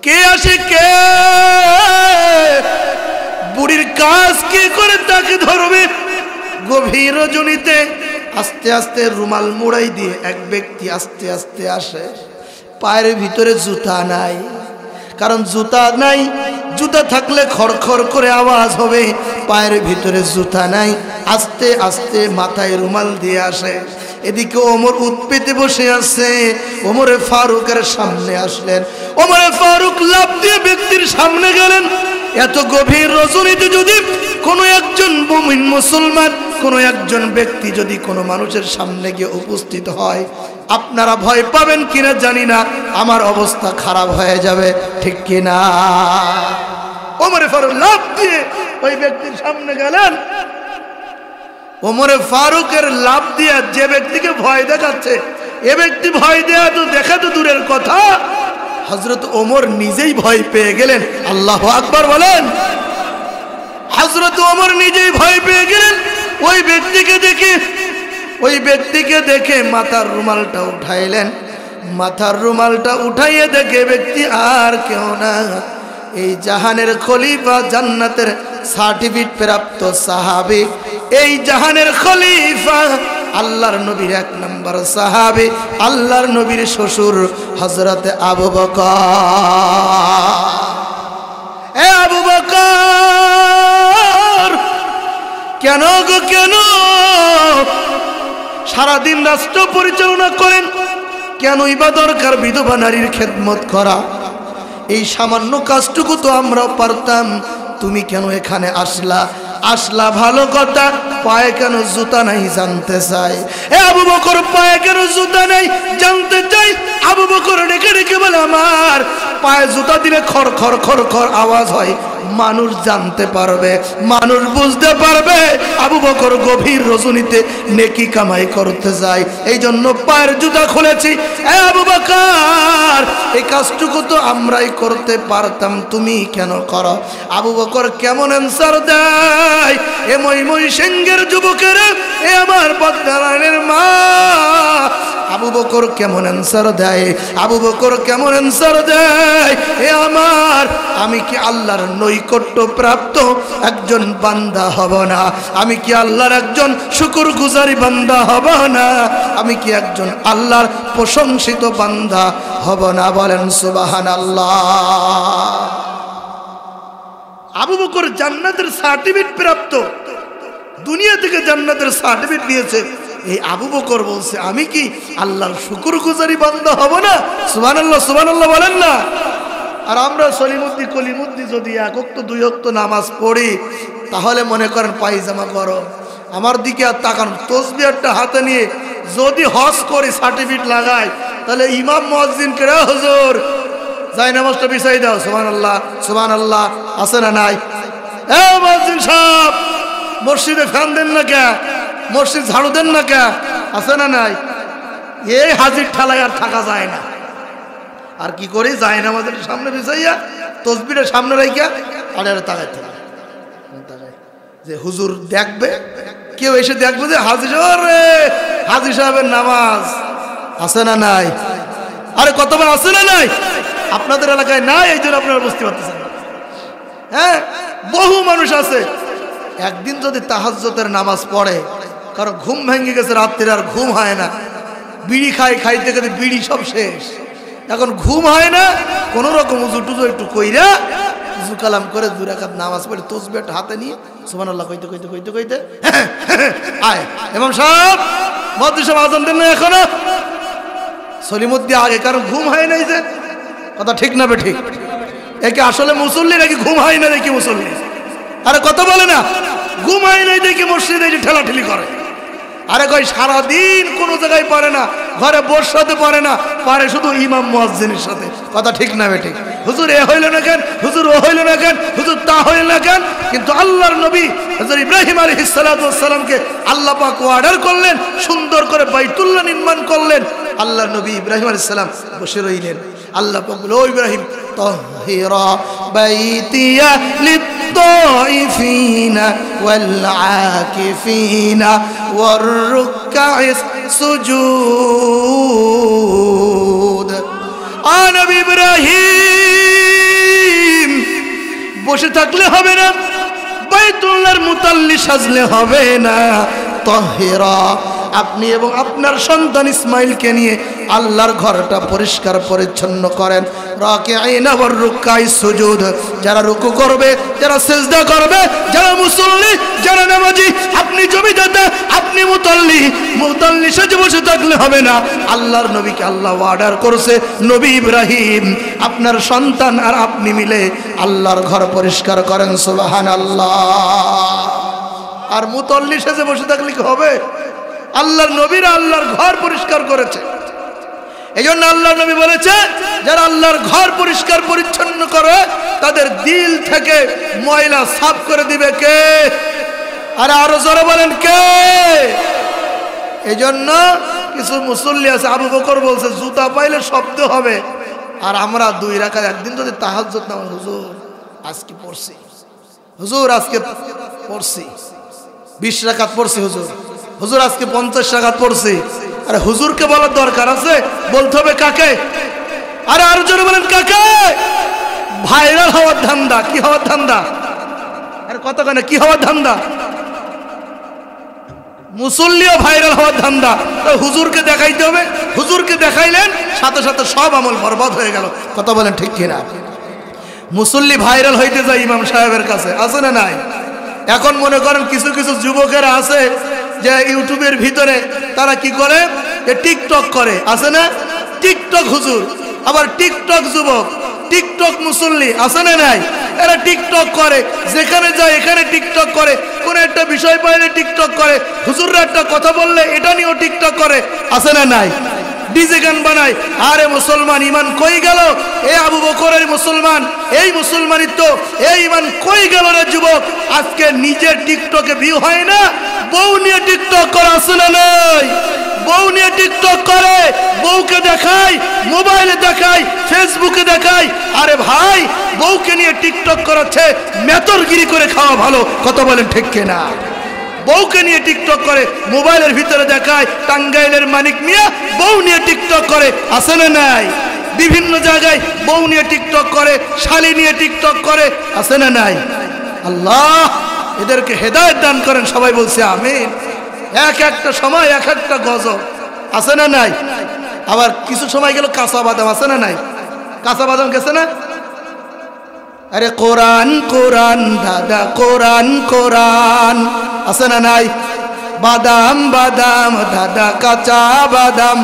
কে আসে? কে? বুড়ির কাজ কে করে তাকে ধরবে। গভীর রজনীতে আস্তে আস্তে রুমাল মুড়াই দিয়ে এক ব্যক্তি আস্তে আস্তে আসে। পায়ের ভিতরে জুতা নাই, কারণ জুতা নাই, জুতা থাকলে খড়খড় করে আওয়াজ হবে, পায়ের ভিতরে জুতা নাই, আস্তে আস্তে মাথায় রুমাল দিয়ে আসে। এদিকে ওমর উৎপেতে বসে আছে, ওমরে ফারুকের সামনে আসলেন। ওমরে ফারুক লাফ দিয়ে ব্যক্তির সামনে গেলেন। এত গভীর রজনীতে যদি কোনো একজন মুমিন মুসলমান, কোনো একজন ব্যক্তি যদি কোনো মানুষের সামনে গিয়ে উপস্থিত হয়, আপনারা ভয় পাবেন কিনা জানি না, আমার অবস্থা খারাপ হয়ে যাবে, ঠিক কিনা? ওমরে ফারুক লাফ দিয়ে ওই ব্যক্তির সামনে গেলেন। ওমরে ফারুকের লাফ দিয়ে যে ব্যক্তিকে ভয় দেখাচ্ছে, এ ব্যক্তি ভয় দেয়া তো দেখা তো দূরের কথা, হযরত ওমর নিজেই ভয় পেয়ে গেলেন। আল্লাহু আকবার বলেন। হযরত ওমর নিজেই ভয় পেয়ে গেলেন। ওই ব্যক্তিকে দেখে মাথার রুমালটা উঠাইলেন। মাথার রুমালটা উঠাইয়ে দেখে ব্যক্তি আর কেউ না, এই জাহানের খলিফা, জান্নাতের সার্টিফিকেট প্রাপ্ত সাহাবী, এই জাহানের খলিফা, আল্লাহর নবীর 1 নম্বর সাহাবী, আল্লাহর নবীর শ্বশুর হযরতে আবু বকর। এ আবু বকর, কেন গো কেন সারাদিন রাষ্ট্র পরিচালনা করেন? কেনই বা দরকার বিধবা নারীর খেদমত করা? এই সামান্য কাজটুকু তো আমরাও পারতাম, তুমি কেন এখানে আসলা ভালো কথা, পায়ে কেন জুতা নাই জানতে চাই। এ আবু বকর, পায়ে কেন জুতা নাই জানতে চাই। আবু বকর ডেকে ডেকে বলে, আমার পায়ে জুতা দিলে খড় খড় খড় খড় আওয়াজ হয়, মানুষ জানতে পারবে, মানুষ বুঝতে পারবে। আবু বকর গভীর রজনীতে নেকি কামাই করতে যায়, এই জন্য পায়ের জুতা খুলেছি। এ আবু বকর, এই কাজটুকু তো আমরাই করতে পারতাম, তুমি কেন করো? আবু বকর কেমন অ্যান্সার দেয়! এ ময়মনসিংহের যুবকের, এ আমার বদনারায়ণের মা, আবু বকর কেমন অ্যান্সার দেয়! আবু বকর কেমন অ্যান্সার দেয়! এ আমার, আমি কি আল্লাহর নৈকট্য প্রাপ্ত একজন বান্দা হব না? আমি কি আল্লাহর একজন শুকরগুজারি বান্দা হব না? আমি কি একজন আল্লাহর প্রশংসিত বান্দা হব না? বলেন সুবহানাল্লাহ। আবু বকর জান্নাতের সার্টিফিকেট প্রাপ্ত, দুনিয়া থেকে জান্নাতের সার্টিফিকেট নিয়েছে। এই আবু বকর বলছে, আমি কি আল্লাহর শুকরগুজারি বান্দা হব না? সুবহানাল্লাহ, সুবহানাল্লাহ বলেন না। আর আমরা সলিমুদ্দি কলিমুদ্দি যদি 1 ওয়াক্ত 2 ওয়াক্ত নামাজ পড়ি, তাহলে মনে করেন পায়জামা গরম। আমার দিকে আর তাকান, তসবিহটা হাতে নিয়ে যদি হজ করি, সার্টিফিকেট লাগাই, তাহলে ইমাম মুয়াজ্জিন কে, হুজুর যাই নামাজটা বিছাই দাও। সুবহানাল্লাহ, সুবহানাল্লাহ আছে না নাই? এ মুয়াজ্জিন সাহেব, মসজিদে ফ্যান দেন না কে? মসজিদ ঝাড়ু দেন না কে? আছে না নাই? এই হাজির ঠালায় আর থাকা যায় না। আর কি করি, যায় না আমাদের সামনে বিছাইয়া, তসবিরের সামনে রাইয়া আর তাকাই থাকে, যে হুজুর দেখবে, কেউ এসে দেখবে যে হাজির সাহেবের নামাজ আছে না নাই? আরে কতবার আছে না নাই? আপনাদের এলাকায় নাই, এই জন্য আপনারা বুঝতে পারতেছেন। হ্যাঁ, বহু মানুষ আছে, একদিন যদি তাহাজ্জুদের নামাজ পড়ে, কারণ ঘুম ভেঙে গেছে, রাত্রে আর ঘুম হয় না, বিড়ি খাইতে খেতে বিড়ি সব শেষ, এখন ঘুম হয় না, কোন রকম উজু টুজু একটু কইরা উজু কালাম করে 2 রাকাত নামাজ পড়ে তসবিহটা হাতে নিয়ে সুবহানাল্লাহ কইতে কইতে কইতে কইতে আয় ইমাম সাহেব, মুয়াজ্জিন সাহেব আযান দেন না এখনো? সলিমুদ্দি আগে, কারণ ঘুম হয় নাই। যে কথা ঠিক না বে ঠিক? একে আসলে মুসল্লি নাকি ঘুম হয় না দেখি মুসল্লি? আরে কথা বলে না, ঘুম হয় নাই দেখি মসজিদে ঠেলাঠেলি করে। আরে কই সারাদিন কোনো জায়গায় পারে না, ঘরে বসতে পারে না, পারে শুধু ইমাম মুয়াজ্জিনের সাথে। কথা ঠিক না বে ঠিক? হুজুর এ হইল না কেন, হুজুর ও হইল না কেন, হুজুর তা হইল না কেন? কিন্তু আল্লাহর নবী হযরত ইব্রাহিম আলাইহিস সালাতু ওয়াস সালামকে আল্লাহ পাক অর্ডার করলেন, সুন্দর করে বাইতুল্লাহ নির্মাণ করলেন। আল্লাহর নবী ইব্রাহিম আলাইহিস সালাম বসে রইলেন। আল্লাহ পাক বলল, ও ইব্রাহিম, তাহিরা বাইতিয়া লিত-তাইফিনা ওয়াল-আকিফিনা ওয়ার-রুকআইস সুজুদ। নবী ইব্রাহিম বসে থাকলে হবে না, বাইতুল্লাহর মুতাল্লি সাজলে হবে না। তাহিরা, আপনি এবং আপনার সন্তান ইসমাইলকে নিয়ে আল্লাহর ঘরটা পরিষ্কার পরিচ্ছন্ন করেন। রাকিঈনা ওয়ার রুকআই সুজুদ, যারা রুকু করবে, যারা সিজদা করবে, যারা মুসল্লি, যারা নামাজি, আপনি জমিদাতা, আপনি মুতাল্লি সেজে বসে থাকলে হবে না। আল্লাহর নবীকে আল্লাহ অর্ডার করছে, নবী ইব্রাহিম আপনার সন্তান আর আপনি মিলে আল্লাহর ঘর পরিষ্কার করেন। সুবহানাল্লাহ। আর মুতাল্লি সেজে বসে থাকলে কি হবে? আল্লাহর নবীরা আল্লাহর ঘর পরিষ্কার করেছে। এই জন্য আল্লাহর নবী বলেছে, যারা আল্লাহর ঘর পরিষ্কার পরিচ্ছন্ন করে তাদের দিল থেকে ময়লা সাফ করে দিবে কে? আর আরো জোরে বলেন কে? এই জন্য কিছু মুসল্লি আছে, আবু বকর বলছে জুতা পাইলে শব্দ হবে। আর আমরা 2 রাকাত, একদিন যদি তাহাজ্জুদ নামাজ, হুজুর আজকে পড়ছি, হুজুর আজকে পড়ছি 20 রাকাত পড়ছি, হুজুর আজকে 50 রাকাত পড়ছি। আরে হুজুরকে বলার দরকার আছে? বলতে হবে কাকে? আরে আরো জোরে বলেন কাকে? ভাইরাল হওয়ার ধান্দা। কি হওয়ার ধান্দা? আরে কত কেন কি হওয়ার ধান্দা? মুসল্লিও ভাইরাল হওয়ার ধান্দা। হুজুরকে দেখাইতে হবে, হুজুরকে দেখাইলেন সাথে সাথে সব আমল বরবাদ হয়ে গেল। কথা বলেন ঠিক কিনা? মুসল্লি ভাইরাল হইতে যায় ইমাম সাহেবের কাছে, আছে না নাই? এখন মনে করেন কিছু কিছু যুবকেরা আছে যে ইউটিউবের ভিতরে তারা কি করে, টিকটক করে, আছে না? টিকটক হুজুর, আবার টিকটক যুবক, টিকটক মুসল্লি, আছে না নাই? এরা টিকটক করে, যেখানে যায় এখানে টিকটক করে, কোন একটা বিষয় পাইলে টিকটক করে, হুজুররা একটা কথা বললে এটা নিয়েও টিকটক করে, আছে না নাই? ডিজে গান বানায়। আরে মুসলমান ইমান কই গেল? এ আবু বকরের মুসলমান, এই মুসলমানিত্ব, এই ইমান কই গেল রে যুবক? আজকে নিজের টিকটকে ভিউ হয় না, বউ নিয়ে টিকটক করে, আছে না নাই? বউ নিয়ে টিকটক করে, বউকে দেখায়, মোবাইলে দেখায়, ফেসবুকে দেখায়। আরে ভাই, বউকে নিয়ে টিকটক করাচ্ছে, মেতরগিরি করে খাওয়া ভালো। কথা বলেন ঠিক কিনা? বউকে নিয়ে টিকটক করে, মোবাইলের ভিতরে দেখায়। টাঙ্গাইলের মানিক মিয়া বউ নিয়ে টিকটক করে, আছে না নাই? বিভিন্ন জায়গায় বউ নিয়ে টিকটক করে, শালি নিয়ে টিকটক করে, আছে না নাই? আল্লাহ এদেরকে হেদায়েত দান করেন। সবাই বলছে আমিন। এক একটা সময় এক একটা গজব, আছে না নাই? আবার কিছু সময় গেল কাঁচা বাদাম, আছে না নাই? কাঁচা বাদাম গেছে না? আরে কোরআন কোরআন দাদা, কোরআন কোরআন, আছে না নাই? বাদাম বাদাম দাদা, কাঁচা বাদাম,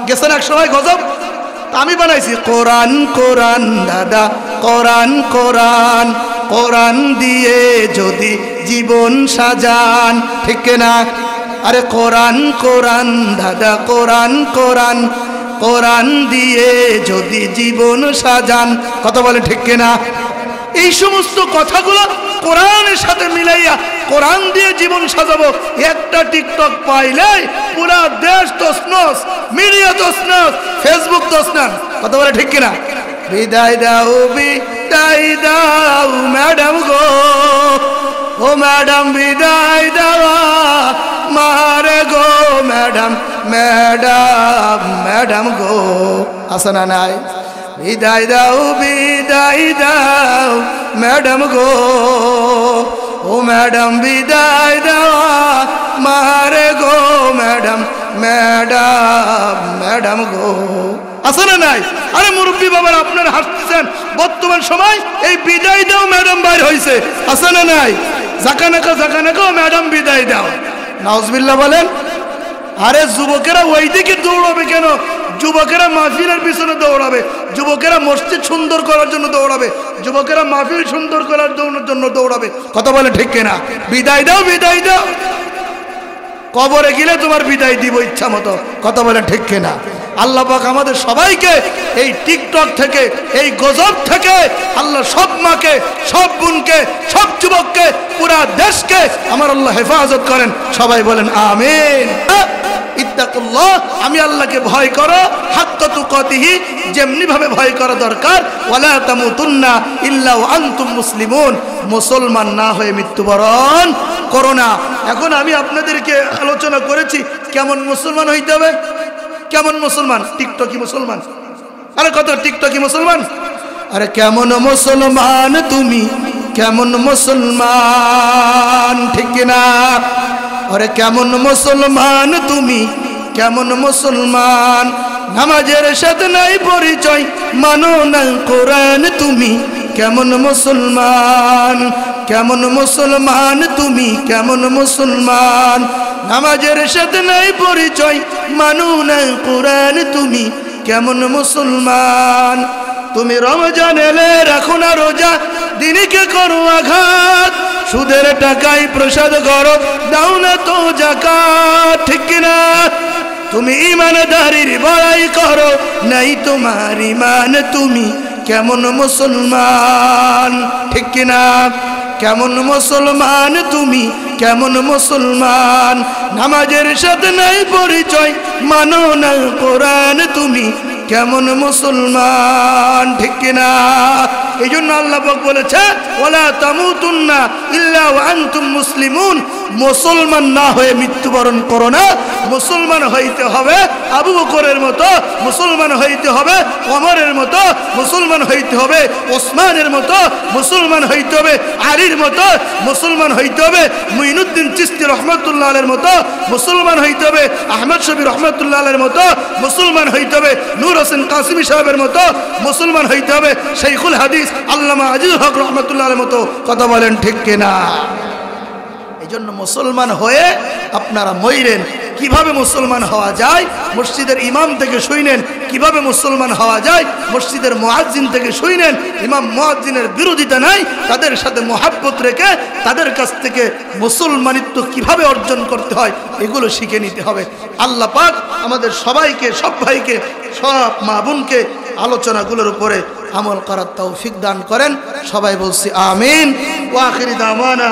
গেছে না এক সময় গজব? আমি বানাইছি কোরআন কোরআন দাদা, কোরআন কোরআন, কোরআন দিয়ে যদি জীবন সাজান, ঠিক না? আরে কোরআন কোরআন দাদা, কোরআন কোরআন, কোরআন দিয়ে যদি জীবন সাজান। কথা বলে ঠিক কিনা? এই সমস্ত কথাগুলো কোরআনের সাথে মিলাইয়া কোরআন দিয়ে জীবন সাজাবো। একটা টিকটক পাইলে পুরা দেশ তছনছ, মিডিয়া তছনছ, ফেসবুক তছনছ। কথা বলে ঠিক কিনা? বিদায় দাও বিদায় দাও ম্যাডাম গো, ও ম্যাডাম বিদায় দেওয়া মারে গো, ম্যাডাম ম্যাডাম ম্যাডাম গো, আছে না নাই? বিদায় দাও ম্যাডাম গো, ও ম্যাডাম বিদায় দেওয়া মারে গো, ম্যাডাম ম্যাডাম ম্যাডাম গো, আছে না নাই? আরে মুরব্বী বাবার আপনারা হাসতেছেন, বর্তমান সময় এই বিদায় দাও ম্যাডাম বাইর হয়েছে, আছে না নাই? জাকানাকা ম্যাডাম বিদায় দাও, নাউজুবিল্লাহ বলেন। আরে যুবকেরা ওই দিকে দৌড়াবে কেন? যুবকেরা মাহফিলের পিছনে দৌড়াবে, যুবকেরা মসজিদ সুন্দর করার জন্য দৌড়াবে, যুবকেরা মাহফিল সুন্দর করার জন্য দৌড়াবে। কথা বলে ঠিক কিনা? বিদায় দাও বিদায় দাও, কবরে গেলে তোমার বিদায় দিব ইচ্ছা মতো। কথা বলে ঠিক কিনা? আল্লাহ পাক আমাদের সবাইকে এই টিকটক থেকে, এই গজব থেকে আল্লাহ সব মাকে, সব বোনকে, সব যুবককে, পুরা দেশকে আমার আল্লাহ হেফাজত করেন। সবাই বলেন আমিন। ইত্তাকুল্লাহ, আমি আল্লাহকে ভয় করো, হাক্কা তুকাতিহি, যেমনি ভাবে ভয় করা দরকার। ওয়ালা তামুতুন্না ইল্লা ওয়া আনতুম মুসলিমুন, মুসলমান না হয়ে মৃত্যুবরণ করো না। এখন আমি আপনাদেরকে আলোচনা করেছি কেমন মুসলমান হইতে হবে। কেমন মুসলমান? টিকটকি মুসলমান। আরে কত টিকটকি মুসলমান? আরে কেমন মুসলমান তুমি, কেমন মুসলমান, ঠিক না? আরে কেমন মুসলমান তুমি, কেমন মুসলমান, নামাজের সাথে নাই পরিচয়, মানো না কোরআন তুমি কেমন মুসলমান, কেমন মুসলমান তুমি কেমন মুসলমান। নামাজের সাথে নাই পরিচয়, মানো না কোরআন তুমি কেমন মুসলমান। তুমি রমজান এলে রাখো না রোজা, দিনকে করো আঘাত, সুদের টাকায় প্রসাদ করো, দাও না তো যাকাত, ঠিক কিনা? তুমি ইমানদারির বড়াই করো, নাই তোমার ইমান তুমি কেমন মুসলমান, ঠিক কিনা? কেমন মুসলমান তুমি কেমন মুসলমান। নামাজের সাথে নাই পরিচয়, মানো না কোরআন তুমি কেমন মুসলমান, ঠিক কিনা? এই জন্য আল্লাহ পাক বলেছে ওয়ালা তামুতুন্না ইল্লা ওয়া আনতুম মুসলিমুন, মুসলমান না হয়ে মৃত্যুবরণ করো না। মুসলমান হইতে হবে আবু বকরের মতো, মুসলমান হইতে হবে ওমরের মতো, মুসলমান হইতে হবে ওসমানের মতো, মুসলমান হইতে হবে আলীর মতো, মুসলমান হইতে হবে মুইনুদ্দিন চিশতি রহমাতুল্লাহ আলাইহির মতো, মুসলমান হইতে হবে আহমদ শফি রহমাতুল্লাহ আলাইহির মতো, মুসলমান হইতে হবে নূর হোসেন কাসিমি সাহেবের মতো, মুসলমান হইতে হবে শাইখুল হাদিস আল্লামা আজিজুল হক রহমাতুল্লাহ আলাইহির মতো। কথা বলেন ঠিক কিনা? এই জন্য মুসলমান হয়ে আপনারা মইরেন। কিভাবে মুসলমান হওয়া যায়? মসজিদের ইমাম থেকে শুনেন। কিভাবে মুসলমান হওয়া যায়? মসজিদের মুয়াজ্জিন থেকে শুনেন। ইমাম মুয়াজ্জিনের বিরোধিতা নাই, তাদের সাথে মহাব্বত রেখে তাদের কাছ থেকে মুসলমানিত্ব কিভাবে অর্জন করতে হয় এগুলো শিখে নিতে হবে। আল্লাহ পাক আমাদের সবাইকে, সব ভাইকে, সব মা বোনকে আলোচনাগুলোর উপরে আমল করার তৌফিক দান করেন। সবাই বলছি আমিন। ওয়া আখিরি দাওয়ানা